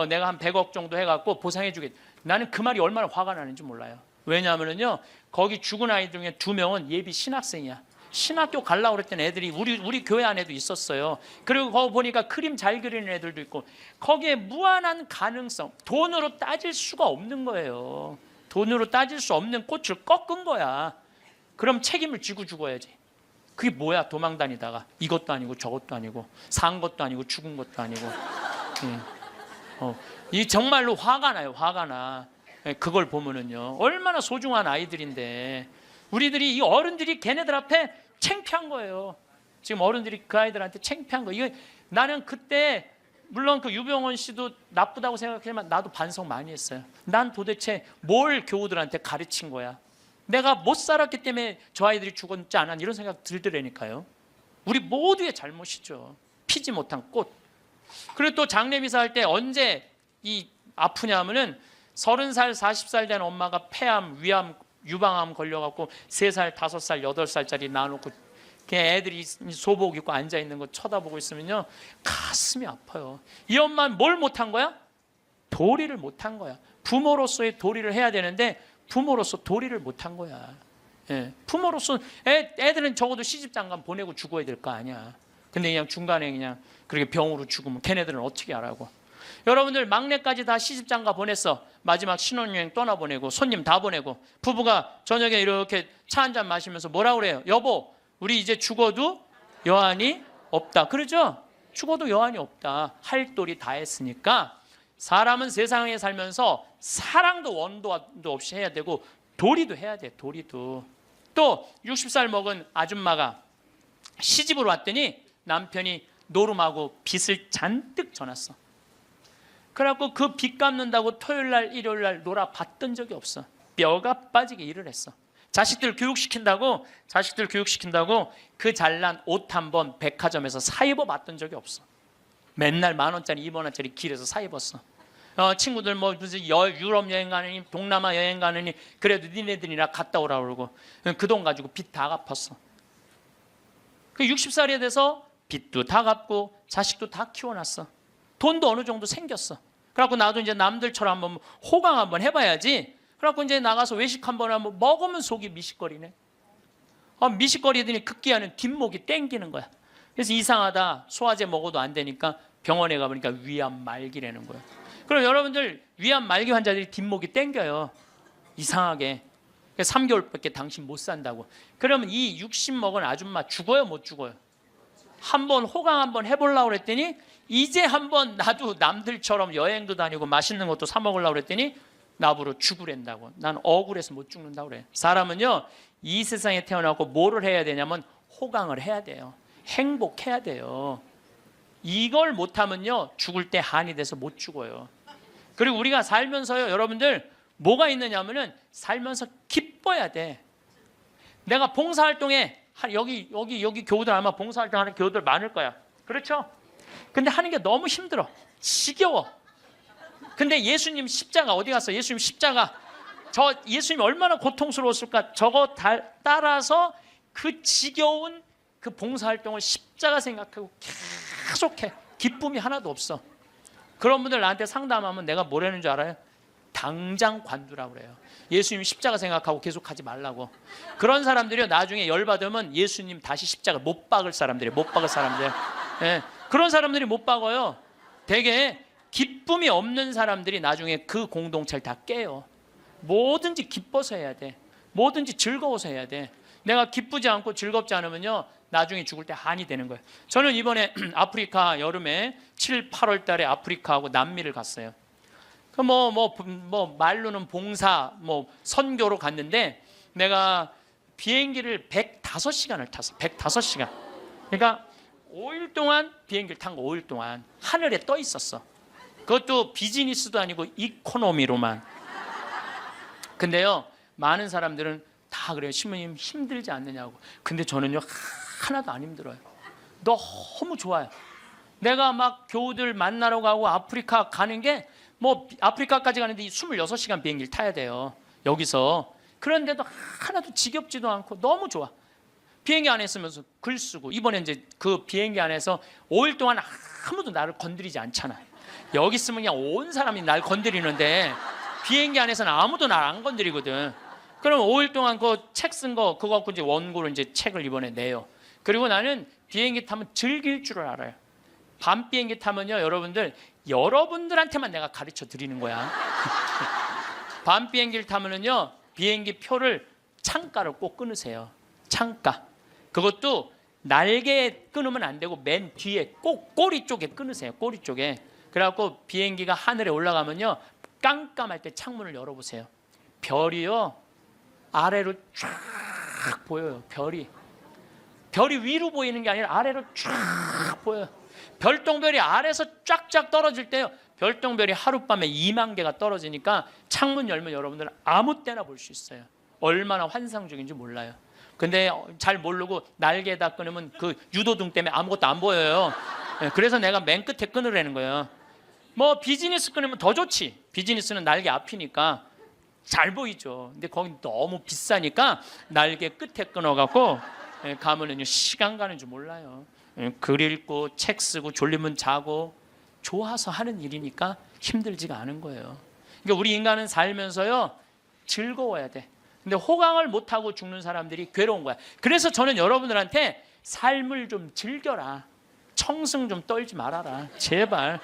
내가 한 100억 정도 해갖고 보상해주겠다. 나는 그 말이 얼마나 화가 나는지 몰라요. 왜냐하면요 거기 죽은 아이 중에 2명은 예비 신학생이야. 신학교 가려고 그랬던 애들이 우리 교회 안에도 있었어요. 그리고 거기 보니까 그림 잘 그리는 애들도 있고, 거기에 무한한 가능성, 돈으로 따질 수가 없는 거예요. 돈으로 따질 수 없는 꽃을 꺾은 거야. 그럼 책임을 지고 죽어야지. 그게 뭐야? 도망 다니다가 이것도 아니고 저것도 아니고 산 것도 아니고 죽은 것도 아니고. 이 정말로 화가 나요. 화가 나. 그걸 보면은요 얼마나 소중한 아이들인데 우리들이, 이 어른들이 걔네들 앞에 창피한 거예요. 지금 어른들이 그 아이들한테 창피한 거예요. 이거 나는 그때 물론 그 유병원 씨도 나쁘다고 생각하지만 나도 반성 많이 했어요. 난 도대체 뭘 교우들한테 가르친 거야. 내가 못 살았기 때문에 저 아이들이 죽었지 않았나 이런 생각 들더라니까요. 우리 모두의 잘못이죠. 피지 못한 꽃. 그리고 또 장례미사 할 때 언제 이 아프냐 하면은 30살, 40살 된 엄마가 폐암, 위암, 유방암 걸려갖고 3살, 5살, 8살짜리 낳아놓고 애들이 소복 입고 앉아있는 거 쳐다보고 있으면요 가슴이 아파요. 이 엄마는 뭘 못한 거야? 도리를 못한 거야. 부모로서의 도리를 해야 되는데 부모로서 도리를 못한 거야. 부모로서 애들은 적어도 시집장가 보내고 죽어야 될 거 아니야. 근데 그냥 중간에 그냥 그렇게 병으로 죽으면 걔네들은 어떻게 하라고. 여러분들 막내까지 다 시집장가 보냈어. 마지막 신혼여행 떠나보내고 손님 다 보내고 부부가 저녁에 이렇게 차 한잔 마시면서 뭐라 그래요? 여보 우리 이제 죽어도 여한이 없다. 그러죠? 죽어도 여한이 없다. 할 도리 다 했으니까 사람은 세상에 살면서 사랑도 원도도 없이 해야 되고 도리도 해야 돼. 도리도. 또 60살 먹은 아줌마가 시집으로 왔더니 남편이 노름하고 빚을 잔뜩 져놨어. 그래갖고 그 빚 갚는다고 토요일날 일요일날 놀아봤던 적이 없어. 뼈가 빠지게 일을 했어. 자식들 교육시킨다고 그 잘난 옷 한 번 백화점에서 사 입어봤던 적이 없어. 맨날 10,000원짜리 20,000원짜리 길에서 사 입었어. 친구들 뭐 무슨 유럽 여행 가느니 동남아 여행 가느니 그래도 니네들이나 갔다 오라 그러고 그 돈 가지고 빚 다 갚았어. 그 60살이 돼서 빚도 다 갚고 자식도 다 키워놨어. 돈도 어느 정도 생겼어. 그래갖고 나도 이제 남들처럼 한번 호강 한번 해봐야지. 그래갖고 이제 나가서 외식 한번 하면 먹으면 속이 미식거리네. 미식거리더니 급기야는 뒷목이 땡기는 거야. 그래서 이상하다. 소화제 먹어도 안 되니까 병원에 가보니까 위암 말기라는 거야. 그럼 여러분들 위암 말기 환자들이 뒷목이 땡겨요. 이상하게. 3개월밖에 당신 못 산다고. 그러면 이 60 먹은 아줌마 죽어요 못 죽어요? 한번 호강 한번 해보려고 그랬더니 이제 한번 나도 남들처럼 여행도 다니고 맛있는 것도 사 먹으려고 그랬더니 나보러 죽으랜다고. 난 억울해서 못 죽는다고 그래. 사람은요 이 세상에 태어나고 뭐를 해야 되냐면 호강을 해야 돼요. 행복해야 돼요. 이걸 못하면요 죽을 때 한이 돼서 못 죽어요. 그리고 우리가 살면서요 여러분들 뭐가 있느냐면은 살면서 기뻐야 돼. 내가 봉사활동에 여기 교우들 아마 봉사활동하는 교우들 많을 거야. 그렇죠? 근데 하는 게 너무 힘들어. 지겨워. 근데 예수님 십자가 어디 갔어? 예수님 십자가 예수님 얼마나 고통스러웠을까? 저거 따라서 그 지겨운 그 봉사활동을 십자가 생각하고 계속해. 기쁨이 하나도 없어. 그런 분들 나한테 상담하면 내가 뭐라는 줄 알아요? 당장 관두라고 그래요. 예수님 십자가 생각하고 계속 하지 말라고. 그런 사람들이 나중에 열받으면 예수님 다시 십자가 못 박을 사람들이에요. 못 박을 사람들. 예, 그런 사람들이 못 박아요. 되게 기쁨이 없는 사람들이 나중에 그 공동체를 다 깨요. 뭐든지 기뻐서 해야 돼. 뭐든지 즐거워서 해야 돼. 내가 기쁘지 않고 즐겁지 않으면요 나중에 죽을 때 한이 되는 거예요. 저는 이번에 아프리카 여름에 7, 8월 달에 아프리카하고 남미를 갔어요. 말로는 봉사, 선교로 갔는데 내가 비행기를 105시간을 탔어. 105시간. 그러니까 5일 동안 비행기를 탄 거 5일 동안 하늘에 떠 있었어. 그것도 비즈니스도 아니고 이코노미로만. 근데요 많은 사람들은 다 그래요. 신부님 힘들지 않느냐고. 근데 저는요 하나도 안 힘들어요. 너무 좋아요. 내가 막 교우들 만나러 가고 아프리카 가는 게 아프리카까지 가는데 26시간 비행기를 타야 돼요. 여기서. 그런데도 하나도 지겹지도 않고 너무 좋아. 비행기 안에 있으면서 글 쓰고 이번에 이제 그 비행기 안에서 5일 동안 아무도 나를 건드리지 않잖아. 여기 있으면 그냥 온 사람이 날 건드리는데 비행기 안에서는 아무도 날 안 건드리거든. 그럼 5일 동안 그 책 쓴 거 그거 갖고 이제 원고로 이제 책을 이번에 내요. 그리고 나는 비행기 타면 즐길 줄을 알아요. 밤 비행기 타면요 여러분들한테만 내가 가르쳐 드리는 거야. 밤 비행기를 타면은요 비행기 표를 창가를 꼭 끊으세요. 창가. 그것도 날개에 끊으면 안 되고 맨 뒤에 꼭 꼬리 쪽에 끊으세요. 꼬리 쪽에. 그래갖고 비행기가 하늘에 올라가면요 깜깜할 때 창문을 열어보세요. 별이요 아래로 쫙 보여요. 별이 위로 보이는 게 아니라 아래로 쫙 보여요. 별똥별이 아래에서 쫙쫙 떨어질 때요 별똥별이 하룻밤에 2만 개가 떨어지니까 창문 열면 여러분들 아무 때나 볼 수 있어요. 얼마나 환상적인지 몰라요. 근데 잘 모르고 날개에다 끊으면 그 유도등 때문에 아무것도 안 보여요. 그래서 내가 맨 끝에 끊으라는 거예요. 비즈니스 끊으면 더 좋지. 비즈니스는 날개 앞이니까 잘 보이죠. 근데 거기 너무 비싸니까 날개 끝에 끊어갖고 가면은요 시간 가는 줄 몰라요. 글 읽고 책 쓰고 졸리면 자고 좋아서 하는 일이니까 힘들지가 않은 거예요. 그러니까 우리 인간은 살면서요 즐거워야 돼. 근데 호강을 못하고 죽는 사람들이 괴로운 거야. 그래서 저는 여러분들한테 삶을 좀 즐겨라. 청승 좀 떨지 말아라. 제발.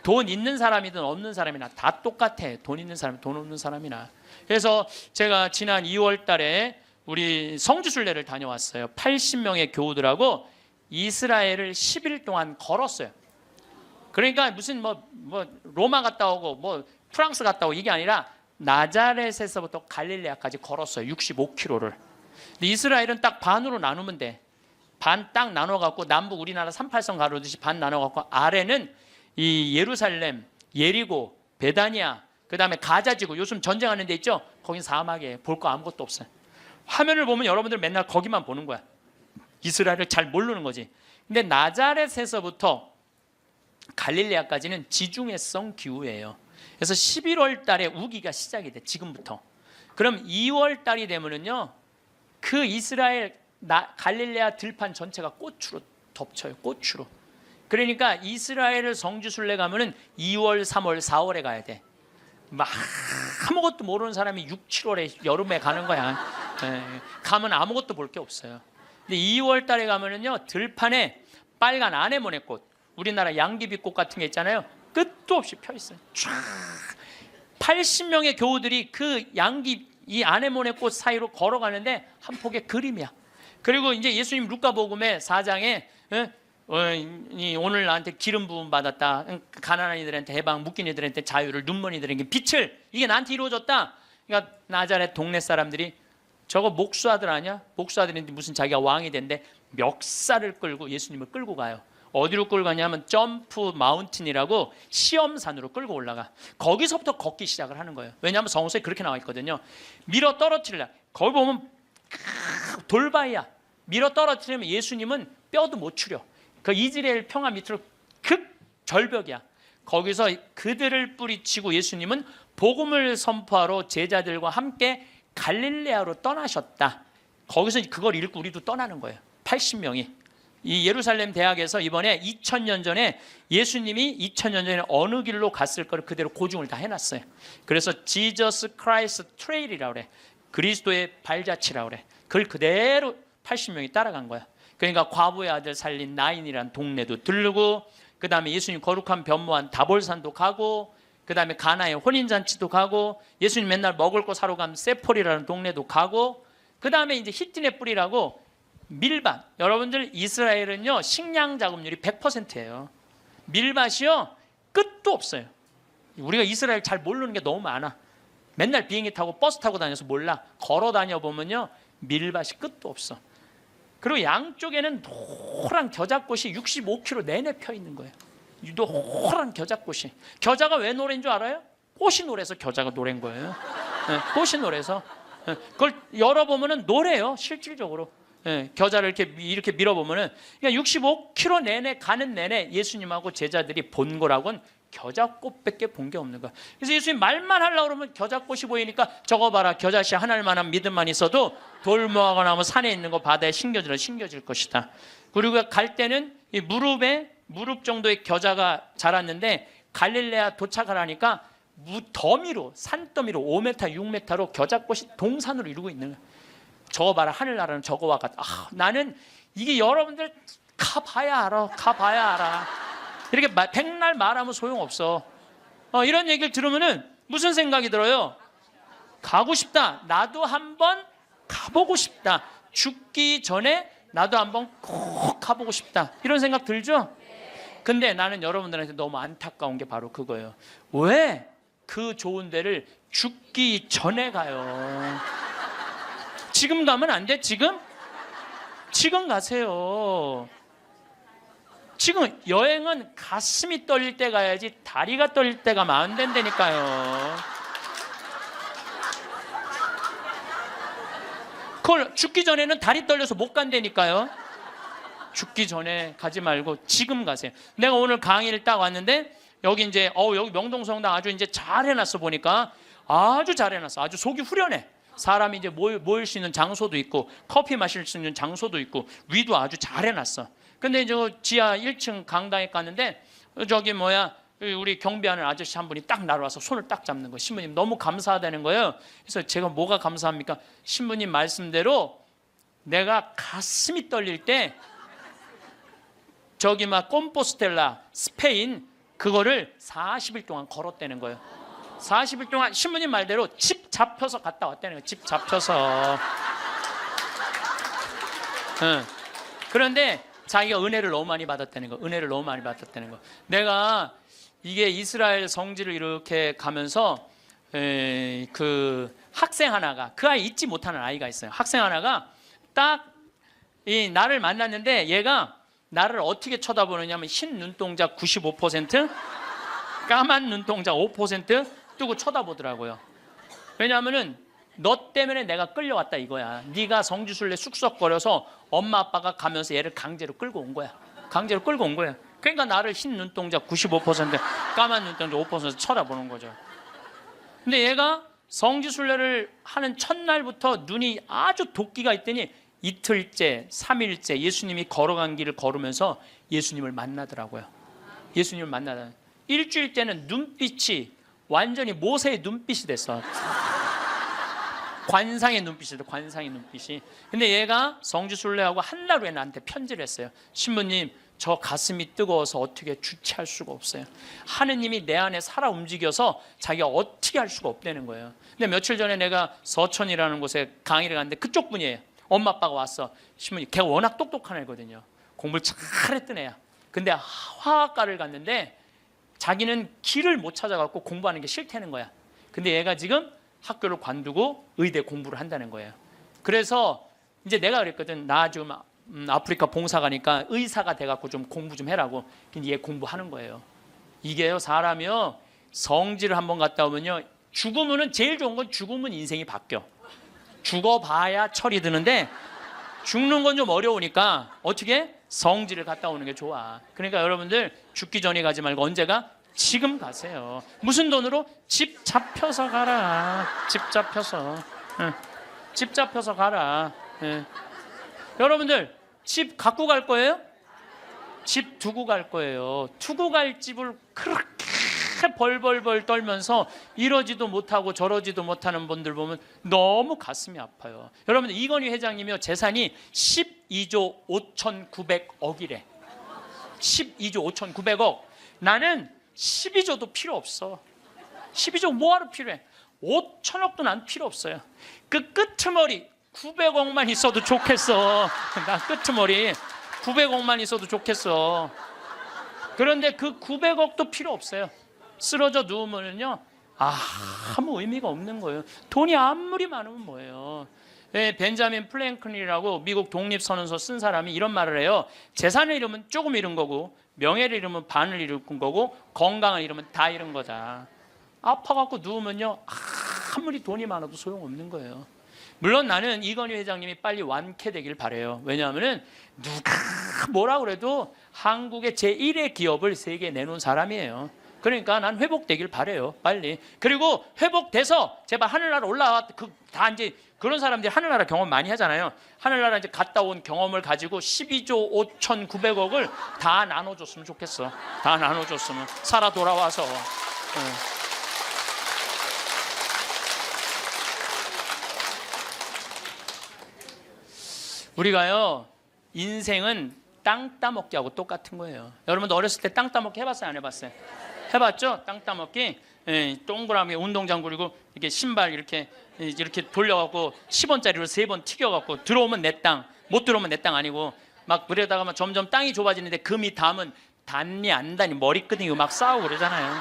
돈 있는 사람이든 없는 사람이나 다 똑같아. 돈 있는 사람, 돈 없는 사람이나. 그래서 제가 지난 2월 달에 우리 성지순례를 다녀왔어요. 80명의 교우들하고 이스라엘을 10일 동안 걸었어요. 그러니까 무슨 로마 갔다 오고 프랑스 갔다 오고 이게 아니라 나자렛에서부터 갈릴레아까지 걸었어요. 65km를. 근데 이스라엘은 딱 반으로 나누면 돼. 반 딱 나눠갖고 남북 우리나라 38선 가로듯이 반 나눠갖고 아래는 이 예루살렘, 예리고, 베다니아, 그 다음에 가자지구 요즘 전쟁하는 데 있죠? 거긴 사막이에요. 볼 거 아무것도 없어요. 화면을 보면 여러분들 맨날 거기만 보는 거야. 이스라엘을 잘 모르는 거지. 근데 나자렛에서부터 갈릴레아까지는 지중해성 기후예요. 그래서 11월 달에 우기가 시작이 돼. 지금부터. 그럼 2월 달이 되면은요 그 이스라엘 갈릴레아 들판 전체가 꽃으로 덮쳐요. 꽃으로. 그러니까 이스라엘을 성지순례 가면은 2월, 3월, 4월에 가야 돼. 아무것도 모르는 사람이 6, 7월에 여름에 가는 거야. 가면 아무것도 볼 게 없어요. 근데 2월 달에 가면은요 들판에 빨간 아네모네꽃, 우리나라 양귀비꽃 같은 게 있잖아요. 끝도 없이 펴 있어요. 쫙 80명의 교우들이 그 이 아네모네꽃 사이로 걸어가는데 한 폭의 그림이야. 그리고 이제 예수님 루카복음의 4장에 오늘 나한테 기름 부음 받았다. 가난한 이들한테 해방, 묶인 이들한테 자유를, 눈먼 이들에게 빛을. 이게 나한테 이루어졌다. 그러니까 나자렛 동네 사람들이 저거 목수아들 아니야? 목수아들인데 무슨 자기가 왕이 된대. 멱살을 끌고 예수님을 끌고 가요. 어디로 끌고 가냐면 점프 마운틴이라고 시험산으로 끌고 올라가. 거기서부터 걷기 시작을 하는 거예요. 왜냐하면 성서에 그렇게 나와 있거든요. 밀어 떨어뜨리려. 거기 보면 돌바위야. 밀어 떨어뜨리면 예수님은 뼈도 못 추려. 그 이스라엘 평화 밑으로 극절벽이야. 거기서 그들을 뿌리치고 예수님은 복음을 선포하러 제자들과 함께 갈릴레아로 떠나셨다. 거기서 그걸 읽고 우리도 떠나는 거예요. 80명이. 이 예루살렘 대학에서 이번에 2000년 전에 예수님이 2000년 전에 어느 길로 갔을 거를 그대로 고증을 다 해놨어요. 그래서 지저스 크라이스트 트레일이라고 그래. 그리스도의 발자취라고 그래. 그걸 그대로 80명이 따라간 거야. 그러니까 과부의 아들 살린 나인이라는 동네도 들르고, 그 다음에 예수님 거룩한 변모한 다볼산도 가고, 그 다음에 가나의 혼인잔치도 가고, 예수님 맨날 먹을 거 사러 가면 세폴이라는 동네도 가고, 그 다음에 이제 히틴의 뿌리라고 밀밭. 여러분들 이스라엘은요 식량 자급률이 100%예요. 밀밭이요 끝도 없어요. 우리가 이스라엘 잘 모르는 게 너무 많아. 맨날 비행기 타고 버스 타고 다녀서 몰라. 걸어 다녀 보면요 밀밭이 끝도 없어. 그리고 양쪽에는 노란 겨자꽃이 65km 내내 펴 있는 거예요. 노란 겨자꽃이. 겨자가 왜 노래인 줄 알아요? 꽃이 노래서 겨자가 노래인 거예요. 네, 꽃이 노래서. 네, 그걸 열어보면은 노래요. 실질적으로. 네, 겨자를 이렇게 밀어보면은 그러니까 65km 내내 가는 내내 예수님하고 제자들이 본 거라고는 겨자꽃밖에 본 게 없는 거야. 그래서 예수님 말만 하려고 그러면 겨자꽃이 보이니까 저거 봐라, 겨자씨 하나일 만한 믿음만 있어도 돌모하고 나면 산에 있는 거 바다에 심겨질 것이다. 그리고 갈 때는 이 무릎 정도의 겨자가 자랐는데 갈릴레아 도착을 하니까 더미로 산더미로 5m 6m로 겨자꽃이 동산으로 이루고 있는 거야. 저거 봐라, 하늘나라는 저거와 같다. 나는 이게 여러분들 가봐야 알아. 이렇게 백날 말하면 소용없어. 이런 얘기를 들으면은 무슨 생각이 들어요? 가고 싶다. 나도 한번 가보고 싶다. 죽기 전에 나도 한번 꼭 가보고 싶다. 이런 생각 들죠? 근데 나는 여러분들한테 너무 안타까운 게 바로 그거예요. 왜 그 좋은 데를 죽기 전에 가요? 지금 가면 안 돼? 지금 가세요. 지금 여행은 가슴이 떨릴 때 가야지 다리가 떨릴 때 가면 안 된다니까요. 그걸 죽기 전에는 다리 떨려서 못 간다니까요. 죽기 전에 가지 말고 지금 가세요. 내가 오늘 강의를 딱 왔는데 여기 이제 여기 명동성당 아주 이제 잘 해놨어. 보니까 아주 잘 해놨어. 아주 속이 후련해. 사람이 이제 모일 수 있는 장소도 있고 커피 마실 수 있는 장소도 있고 위도 아주 잘 해놨어. 근데 이제 지하 1층 강당에 갔는데 저기 우리 경비하는 아저씨 한 분이 딱 나를 와서 손을 딱 잡는 거예요. 신부님 너무 감사하다는 거예요. 그래서 제가 뭐가 감사합니까? 신부님 말씀대로 내가 가슴이 떨릴 때 저기 콤포스텔라 스페인 그거를 40일 동안 걸었다는 거예요. 40일 동안 신부님 말대로 집 잡혀서 갔다 왔다는 거예요. 집 잡혀서. 그런데 자기가 은혜를 너무 많이 받았다는 거. 내가 이게 이스라엘 성지를 이렇게 가면서 그 학생 하나가, 그 아이 잊지 못하는 아이가 있어요. 학생 하나가 딱 나를 만났는데 얘가 나를 어떻게 쳐다보느냐면 흰 눈동자 95%, 까만 눈동자 5% 뜨고 쳐다보더라고요. 왜냐하면은 너 때문에 내가 끌려왔다 이거야. 네가 성지순례 쑥덕거려서 엄마 아빠가 가면서 얘를 강제로 끌고 온 거야. 그러니까 나를 흰 눈동자 95%, 까만 눈동자 5% 쳐다보는 거죠. 근데 얘가 성지순례를 하는 첫날부터 눈이 아주 도끼가 있더니 이틀째, 3일째 예수님이 걸어간 길을 걸으면서 예수님을 만나더라고요. 일주일째는 눈빛이 완전히 모세의 눈빛이 됐어. 관상의 눈빛이. 근데 얘가 성지순례하고 한 달 후에 나한테 편지를 했어요. 신부님, 저 가슴이 뜨거워서 어떻게 주체할 수가 없어요. 하느님이 내 안에 살아 움직여서 자기가 어떻게 할 수가 없다는 거예요. 근데 며칠 전에 내가 서천이라는 곳에 강의를 갔는데 그쪽 분이에요. 엄마 아빠가 왔어. 신부님, 걔가 워낙 똑똑한 애거든요. 공부를 잘했던 애야. 근데 화학과를 갔는데 자기는 길을 못 찾아갖고 공부하는 게 싫다는 거야. 근데 얘가 지금 학교를 관두고 의대 공부를 한다는 거예요. 그래서 이제 내가 그랬거든. 나 좀 아프리카 봉사 가니까 의사가 돼갖고 좀 공부 좀 해라고. 근데 얘 공부하는 거예요. 이게요, 사람이요, 성지를 한번 갔다 오면요, 죽으면은 제일 좋은 건 죽으면 인생이 바뀌어. 죽어봐야 철이 드는데 죽는 건 좀 어려우니까 어떻게? 성지를 갔다 오는 게 좋아. 그러니까 여러분들 죽기 전에 가지 말고 언제가? 지금 가세요. 무슨 돈으로? 집 잡혀서 가라. 집 잡혀서. 집 잡혀서 가라. 여러분들 집 갖고 갈 거예요? 집 두고 갈 거예요. 두고 갈 집을 그렇게 벌벌벌 떨면서 이러지도 못하고 저러지도 못하는 분들 보면 너무 가슴이 아파요. 여러분들 이건희 회장님이요, 재산이 12조 5,900억이래. 12조 5,900억. 나는 12조도 필요 없어. 12조 뭐하러 필요해? 5천억도 난 필요 없어요. 그 끄트머리 900억만 있어도 좋겠어. 나 끄트머리 900억만 있어도 좋겠어. 그런데 그 900억도 필요 없어요. 쓰러져 누우면요, 아무 의미가 없는 거예요. 돈이 아무리 많으면 뭐예요. 벤자민 플랭클린이라고 미국 독립선언서 쓴 사람이 이런 말을 해요. 재산을 잃으면 조금 잃은 거고, 명예를 잃으면 반을 잃은 거고, 건강을 잃으면 다 잃은 거다. 아파갖고 누우면요, 아무리 돈이 많아도 소용없는 거예요. 물론 나는 이건희 회장님이 빨리 완쾌되길 바라요. 왜냐하면 누가 뭐라 그래도 한국의 제1의 기업을 세계에 내놓은 사람이에요. 그러니까 난 회복되길 바라요, 빨리. 그리고 회복돼서 제발 하늘나라 올라와. 다 이제 그런 사람들이 하늘나라 경험 많이 하잖아요. 하늘나라 이제 갔다 온 경험을 가지고 12조 5,900억을 다 나눠줬으면 좋겠어. 다 나눠줬으면. 살아 돌아와서. 우리가요, 인생은 땅 따먹기하고 똑같은 거예요. 여러분도 어렸을 때 땅 따먹기 해봤어요, 안 해봤어요? 해봤죠? 땅 따먹기. 동그라미 운동장 그리고 이렇게 신발 이렇게 돌려갖고 10원짜리로 3번 튀겨갖고 들어오면 내 땅, 못 들어오면 내 땅 아니고 막 그러다가 막 점점 땅이 좁아지는데 그 밑 담은 닿니 안 닿니 머리끄댕이 막 싸우고 그러잖아요.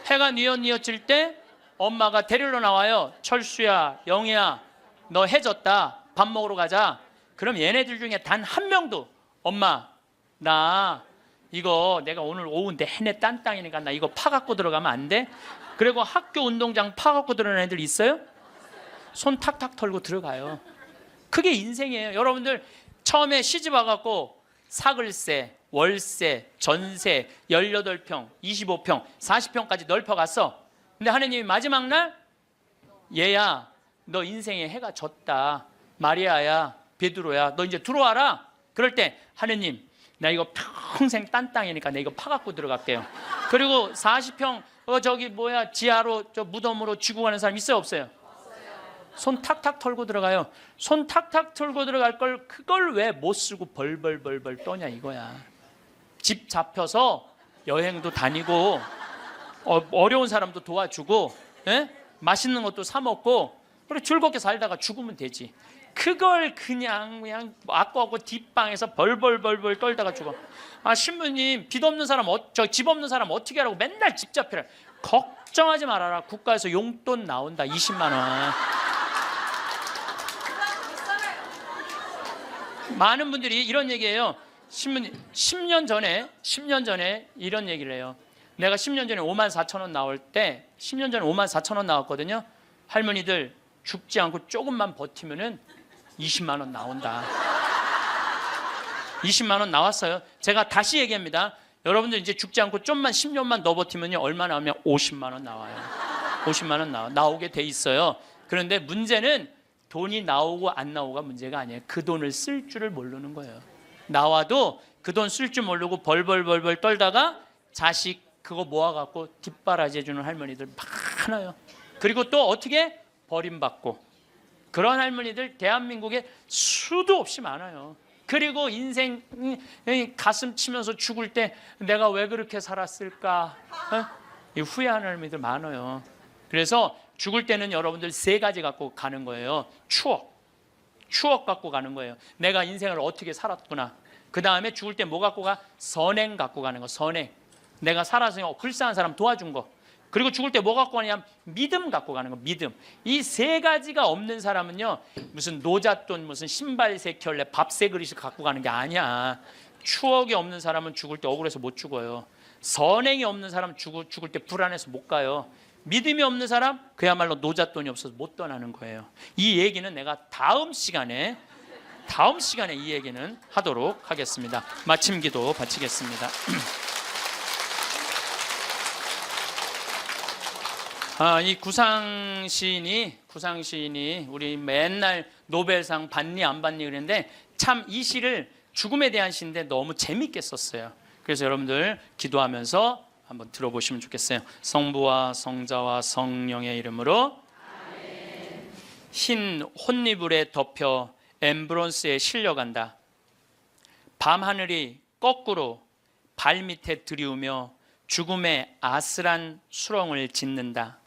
해가 뉘엿뉘엿질 때 엄마가 데리러 나와요. 철수야, 영희야, 너 해졌다. 밥 먹으러 가자. 그럼 얘네들 중에 단 한 명도 엄마, 나 이거 내가 오늘 오후 내내 딴 땅이니까 나 이거 파갖고 들어가면 안 돼? 그리고 학교 운동장 파갖고 들어가는 애들 있어요? 손 탁탁 털고 들어가요. 그게 인생이에요. 여러분들 처음에 시집 와갖고 사글세, 월세, 전세 18평, 25평, 40평까지 넓혀갔어. 근데 하느님이 마지막 날, 얘야 너 인생에 해가 졌다. 마리아야, 베드로야, 너 이제 들어와라. 그럴 때 하느님, 나 이거 평생 딴 땅이니까 내 이거 파갖고 들어갈게요. 그리고 40평 지하로 저 무덤으로 쥐고 가는 사람 있어요, 없어요? 손 탁탁 털고 들어가요. 손 탁탁 털고 들어갈 걸 그걸 왜 못 쓰고 벌벌벌벌 떠냐 이거야. 집 잡혀서 여행도 다니고 어려운 사람도 도와주고, 맛있는 것도 사 먹고, 그리고 즐겁게 살다가 죽으면 되지. 그걸 그냥 아까하고 뒷방에서 벌벌벌벌 떨다가 죽어. 신부님, 빚 없는 사람, 집 없는 사람 어떻게 하라고 맨날 집 잡히라. 걱정하지 말아라. 국가에서 용돈 나온다. 20만 원. 많은 분들이 이런 얘기해요. 신부님, 10년 전에 이런 얘기를 해요. 내가 10년 전에 54,000원 나올 때, 10년 전에 54,000원 나왔거든요. 할머니들 죽지 않고 조금만 버티면은 20만 원 나온다. 20만 원 나왔어요. 제가 다시 얘기합니다. 여러분들 이제 죽지 않고 좀만 10년만 더 버티면요, 얼마 나오면 50만 원 나와요. 50만 원 나오게 돼 있어요. 그런데 문제는 돈이 나오고 안 나오고가 문제가 아니에요. 그 돈을 쓸 줄을 모르는 거예요. 나와도 그 돈 쓸 줄 모르고 벌벌벌벌 떨다가 자식 그거 모아갖고 뒷바라지 해주는 할머니들 많아요. 그리고 또 어떻게? 버림받고. 그런 할머니들 대한민국에 수도 없이 많아요. 그리고 인생 가슴 치면서 죽을 때 내가 왜 그렇게 살았을까? 후회하는 할머니들 많아요. 그래서 죽을 때는 여러분들 3가지 갖고 가는 거예요. 추억 갖고 가는 거예요. 내가 인생을 어떻게 살았구나. 그 다음에 죽을 때 뭐 갖고 가? 선행 갖고 가는 거. 선행. 내가 살아서 불쌍한 사람 도와준 거. 그리고 죽을 때 뭐 갖고 가냐면 믿음 갖고 가는 거. 믿음. 이 세 가지가 없는 사람은요, 무슨 노잣돈, 무슨 신발 세 켤레, 밥 세 그릇을 갖고 가는 게 아니야. 추억이 없는 사람은 죽을 때 억울해서 못 죽어요. 선행이 없는 사람은 죽을 때 불안해서 못 가요. 믿음이 없는 사람 그야말로 노잣돈이 없어서 못 떠나는 거예요. 이 얘기는 내가 다음 시간에 이 얘기는 하도록 하겠습니다. 마침 기도 바치겠습니다. 이 구상 시인이 우리 맨날 노벨상 받니 안 받니 그랬는데 참 이 시를 죽음에 대한 시인데 너무 재밌게 썼어요. 그래서 여러분들 기도하면서 한번 들어보시면 좋겠어요. 성부와 성자와 성령의 이름으로 아멘. 흰 혼이불에 덮여 엠브론스에 실려간다. 밤하늘이 거꾸로 발밑에 들이우며 죽음의 아슬한 수렁을 짓는다.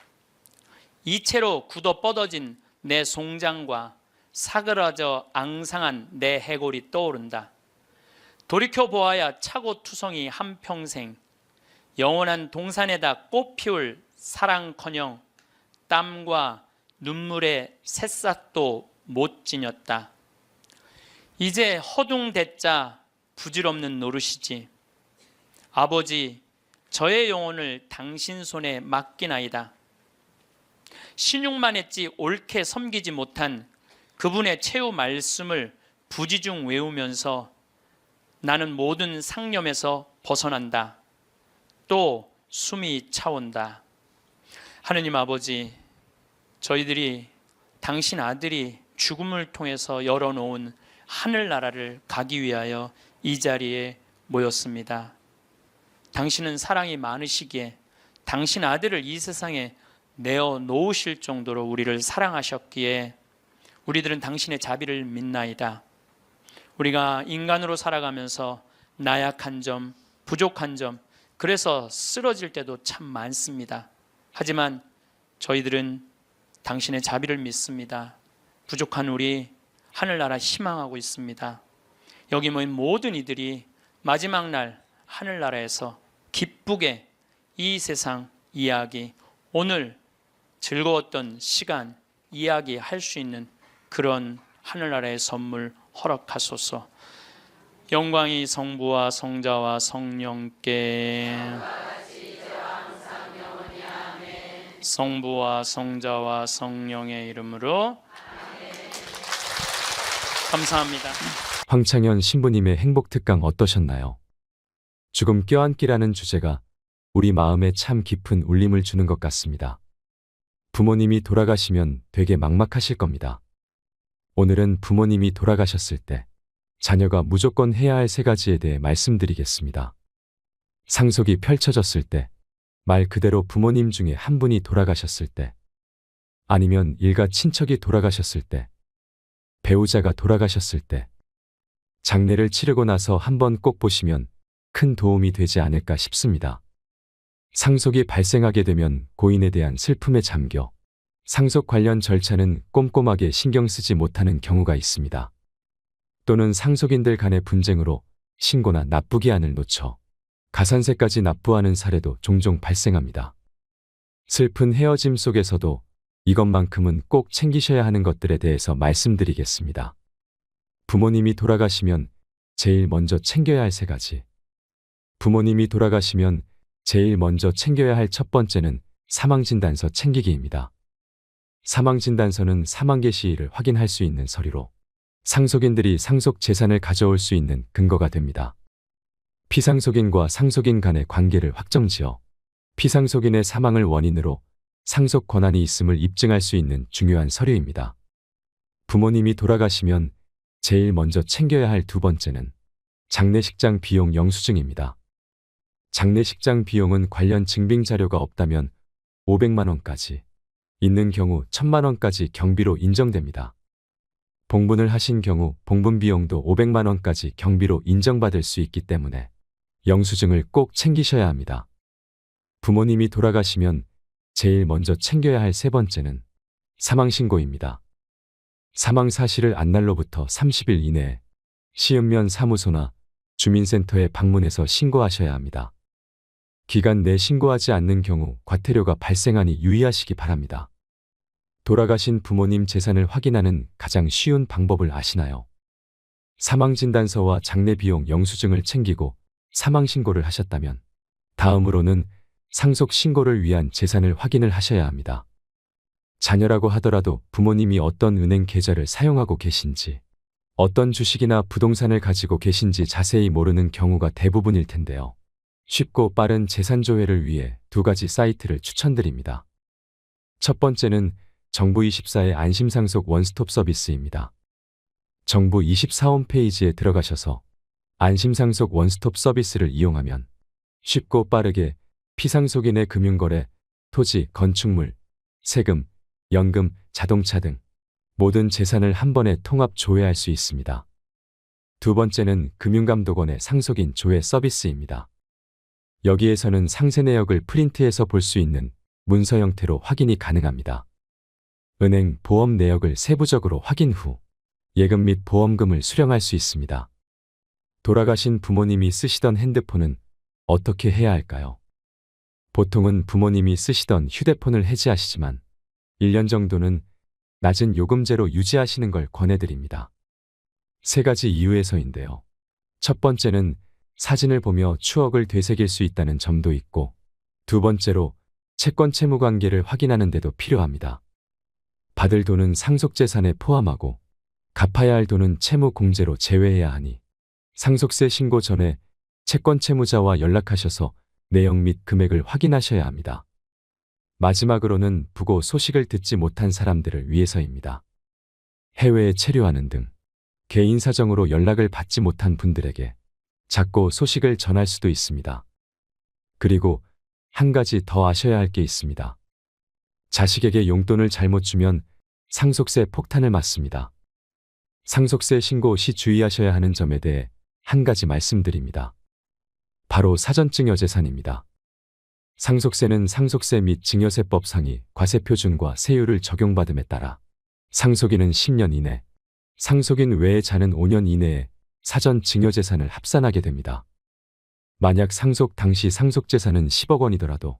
이채로 굳어 뻗어진 내 송장과 사그라져 앙상한 내 해골이 떠오른다. 돌이켜 보아야 차고 투성이 한평생 영원한 동산에다 꽃 피울 사랑커녕 땀과 눈물의 새싹도 못 지녔다. 이제 허둥대자 부질없는 노릇이지. 아버지, 저의 영혼을 당신 손에 맡기나이다. 신용만 했지 옳게 섬기지 못한 그분의 최후 말씀을 부지중 외우면서 나는 모든 상념에서 벗어난다. 또 숨이 차온다. 하느님 아버지, 저희들이 당신 아들이 죽음을 통해서 열어놓은 하늘나라를 가기 위하여 이 자리에 모였습니다. 당신은 사랑이 많으시기에 당신 아들을 이 세상에 내어 놓으실 정도로 우리를 사랑하셨기에 우리들은 당신의 자비를 믿나이다. 우리가 인간으로 살아가면서 나약한 점, 부족한 점, 그래서 쓰러질 때도 참 많습니다. 하지만 저희들은 당신의 자비를 믿습니다. 부족한 우리 하늘나라 희망하고 있습니다. 여기 모인 모든 이들이 마지막 날 하늘나라에서 기쁘게 이 세상 이야기, 오늘 즐거웠던 시간 이야기할 수 있는 그런 하늘나라의 선물 허락하소서. 영광이 성부와 성자와 성령께 성부와 성자와 성령의 이름으로 감사합니다. 황창현 신부님의 행복특강 어떠셨나요? 죽음 껴안기라는 주제가 우리 마음에 참 깊은 울림을 주는 것 같습니다. 부모님이 돌아가시면 되게 막막하실 겁니다. 오늘은 부모님이 돌아가셨을 때 자녀가 무조건 해야 할 세 가지에 대해 말씀드리겠습니다. 상속이 펼쳐졌을 때, 말 그대로 부모님 중에 한 분이 돌아가셨을 때, 아니면 일가 친척이 돌아가셨을 때, 배우자가 돌아가셨을 때, 장례를 치르고 나서 한번 꼭 보시면 큰 도움이 되지 않을까 싶습니다. 상속이 발생하게 되면 고인에 대한 슬픔에 잠겨 상속 관련 절차는 꼼꼼하게 신경 쓰지 못하는 경우가 있습니다. 또는 상속인들 간의 분쟁으로 신고나 납부기한을 놓쳐 가산세까지 납부하는 사례도 종종 발생합니다. 슬픈 헤어짐 속에서도 이것만큼은 꼭 챙기셔야 하는 것들에 대해서 말씀드리겠습니다. 부모님이 돌아가시면 제일 먼저 챙겨야 할 세 가지. 부모님이 돌아가시면 제일 먼저 챙겨야 할 첫 번째는 사망진단서 챙기기입니다. 사망진단서는 사망계 시일을 확인할 수 있는 서류로 상속인들이 상속 재산을 가져올 수 있는 근거가 됩니다. 피상속인과 상속인 간의 관계를 확정지어 피상속인의 사망을 원인으로 상속 권한이 있음을 입증할 수 있는 중요한 서류입니다. 부모님이 돌아가시면 제일 먼저 챙겨야 할 두 번째는 장례식장 비용 영수증입니다. 장례식장 비용은 관련 증빙 자료가 없다면 500만 원까지, 있는 경우 1000만 원까지 경비로 인정됩니다. 봉분을 하신 경우 봉분 비용도 500만 원까지 경비로 인정받을 수 있기 때문에 영수증을 꼭 챙기셔야 합니다. 부모님이 돌아가시면 제일 먼저 챙겨야 할 세 번째는 사망신고입니다. 사망 사실을 안 날로부터 30일 이내에 시읍면 사무소나 주민센터에 방문해서 신고하셔야 합니다. 기간 내 신고하지 않는 경우 과태료가 발생하니 유의하시기 바랍니다. 돌아가신 부모님 재산을 확인하는 가장 쉬운 방법을 아시나요? 사망진단서와 장례비용 영수증을 챙기고 사망신고를 하셨다면 다음으로는 상속신고를 위한 재산을 확인을 하셔야 합니다. 자녀라고 하더라도 부모님이 어떤 은행 계좌를 사용하고 계신지, 어떤 주식이나 부동산을 가지고 계신지 자세히 모르는 경우가 대부분일 텐데요. 쉽고 빠른 재산 조회를 위해 두 가지 사이트를 추천드립니다. 첫 번째는 정부24의 안심상속 원스톱 서비스입니다. 정부24 홈페이지에 들어가셔서 안심상속 원스톱 서비스를 이용하면 쉽고 빠르게 피상속인의 금융거래, 토지, 건축물, 세금, 연금, 자동차 등 모든 재산을 한 번에 통합 조회할 수 있습니다. 두 번째는 금융감독원의 상속인 조회 서비스입니다. 여기에서는 상세 내역을 프린트해서 볼 수 있는 문서 형태로 확인이 가능합니다. 은행, 보험 내역을 세부적으로 확인 후 예금 및 보험금을 수령할 수 있습니다. 돌아가신 부모님이 쓰시던 핸드폰은 어떻게 해야 할까요? 보통은 부모님이 쓰시던 휴대폰을 해지하시지만 1년 정도는 낮은 요금제로 유지하시는 걸 권해드립니다. 세 가지 이유에서인데요. 첫 번째는 사진을 보며 추억을 되새길 수 있다는 점도 있고, 두 번째로 채권 채무 관계를 확인하는 데도 필요합니다. 받을 돈은 상속재산에 포함하고 갚아야 할 돈은 채무 공제로 제외해야 하니 상속세 신고 전에 채권 채무자와 연락하셔서 내용 및 금액을 확인하셔야 합니다. 마지막으로는 부고 소식을 듣지 못한 사람들을 위해서입니다. 해외에 체류하는 등 개인 사정으로 연락을 받지 못한 분들에게 작고 소식을 전할 수도 있습니다. 그리고 한 가지 더 아셔야 할 게 있습니다. 자식에게 용돈을 잘못 주면 상속세 폭탄을 맞습니다. 상속세 신고 시 주의하셔야 하는 점에 대해 한 가지 말씀드립니다. 바로 사전증여재산입니다. 상속세는 상속세 및 증여세법 상위 과세표준과 세율을 적용받음에 따라 상속인은 10년 이내, 상속인 외의 자는 5년 이내에 사전 증여재산을 합산하게 됩니다. 만약 상속 당시 상속재산은 10억 원이더라도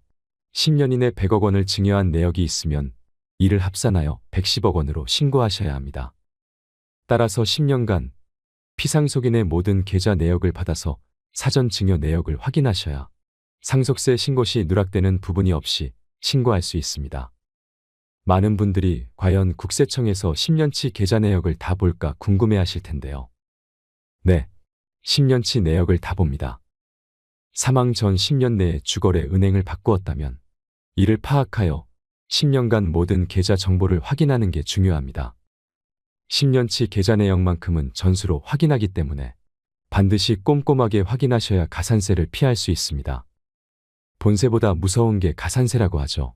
10년 이내 100억 원을 증여한 내역이 있으면 이를 합산하여 110억 원으로 신고하셔야 합니다. 따라서 10년간 피상속인의 모든 계좌 내역을 받아서 사전 증여 내역을 확인하셔야 상속세 신고 시 누락되는 부분이 없이 신고할 수 있습니다. 많은 분들이 과연 국세청에서 10년치 계좌 내역을 다 볼까 궁금해하실 텐데요. 네, 10년치 내역을 다 봅니다. 사망 전 10년 내에 주거래 은행을 바꾸었다면 이를 파악하여 10년간 모든 계좌 정보를 확인하는 게 중요합니다. 10년치 계좌 내역만큼은 전수로 확인하기 때문에 반드시 꼼꼼하게 확인하셔야 가산세를 피할 수 있습니다. 본세보다 무서운 게 가산세라고 하죠.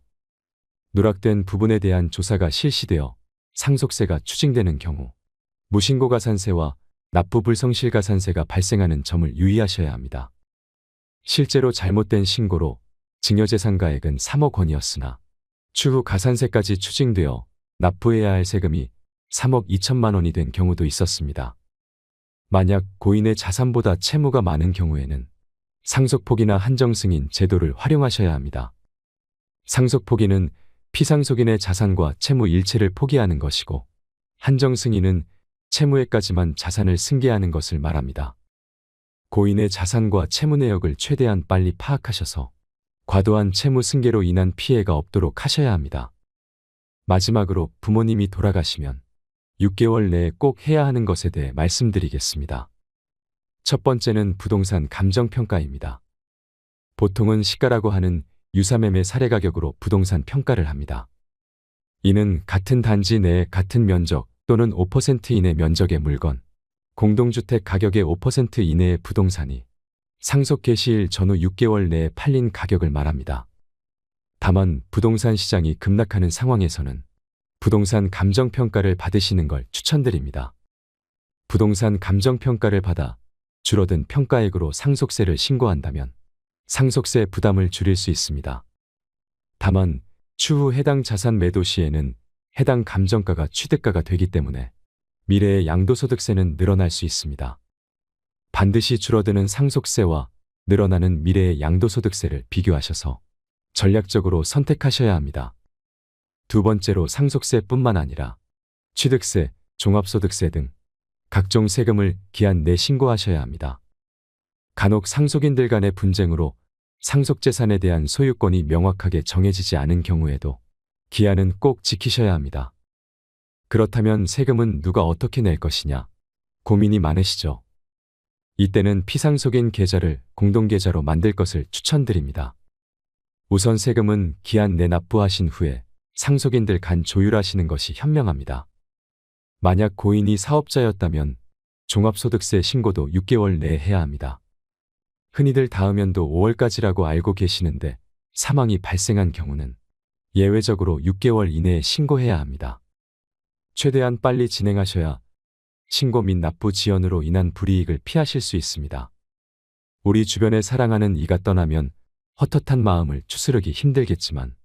누락된 부분에 대한 조사가 실시되어 상속세가 추징되는 경우 무신고 가산세와 납부 불성실 가산세가 발생하는 점을 유의하셔야 합니다. 실제로 잘못된 신고로 증여재산가액은 3억 원이었으나 추후 가산세까지 추징되어 납부해야 할 세금이 3억 2천만 원이 된 경우도 있었습니다. 만약 고인의 자산보다 채무가 많은 경우에는 상속포기나 한정승인 제도를 활용하셔야 합니다. 상속포기는 피상속인의 자산과 채무 일체를 포기하는 것이고, 한정승인은 채무액까지만 자산을 승계하는 것을 말합니다. 고인의 자산과 채무 내역을 최대한 빨리 파악하셔서 과도한 채무 승계로 인한 피해가 없도록 하셔야 합니다. 마지막으로 부모님이 돌아가시면 6개월 내에 꼭 해야 하는 것에 대해 말씀드리겠습니다. 첫 번째는 부동산 감정평가입니다. 보통은 시가라고 하는 유사매매 사례 가격으로 부동산 평가를 합니다. 이는 같은 단지 내에 같은 면적 또는 5% 이내 면적의 물건, 공동주택 가격의 5% 이내의 부동산이 상속 개시일 전후 6개월 내에 팔린 가격을 말합니다. 다만 부동산 시장이 급락하는 상황에서는 부동산 감정평가를 받으시는 걸 추천드립니다. 부동산 감정평가를 받아 줄어든 평가액으로 상속세를 신고한다면 상속세 부담을 줄일 수 있습니다. 다만 추후 해당 자산 매도 시에는 해당 감정가가 취득가가 되기 때문에 미래의 양도소득세는 늘어날 수 있습니다. 반드시 줄어드는 상속세와 늘어나는 미래의 양도소득세를 비교하셔서 전략적으로 선택하셔야 합니다. 두 번째로 상속세뿐만 아니라 취득세, 종합소득세 등 각종 세금을 기한 내 신고하셔야 합니다. 간혹 상속인들 간의 분쟁으로 상속재산에 대한 소유권이 명확하게 정해지지 않은 경우에도 기한은 꼭 지키셔야 합니다. 그렇다면 세금은 누가 어떻게 낼 것이냐 고민이 많으시죠? 이때는 피상속인 계좌를 공동계좌로 만들 것을 추천드립니다. 우선 세금은 기한 내 납부하신 후에 상속인들 간 조율하시는 것이 현명합니다. 만약 고인이 사업자였다면 종합소득세 신고도 6개월 내에 해야 합니다. 흔히들 다음연도 5월까지라고 알고 계시는데 사망이 발생한 경우는 예외적으로 6개월 이내에 신고해야 합니다. 최대한 빨리 진행하셔야 신고 및 납부 지연으로 인한 불이익을 피하실 수 있습니다. 우리 주변에 사랑하는 이가 떠나면 헛헛한 마음을 추스르기 힘들겠지만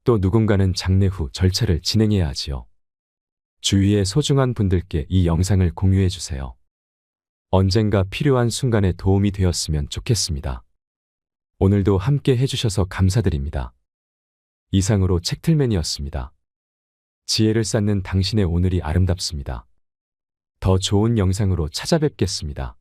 또 누군가는 장례 후 절차를 진행해야 하지요. 주위의 소중한 분들께 이 영상을 공유해 주세요. 언젠가 필요한 순간에 도움이 되었으면 좋겠습니다. 오늘도 함께 해주셔서 감사드립니다. 이상으로 책틀맨이었습니다. 지혜를 쌓는 당신의 오늘이 아름답습니다. 더 좋은 영상으로 찾아뵙겠습니다.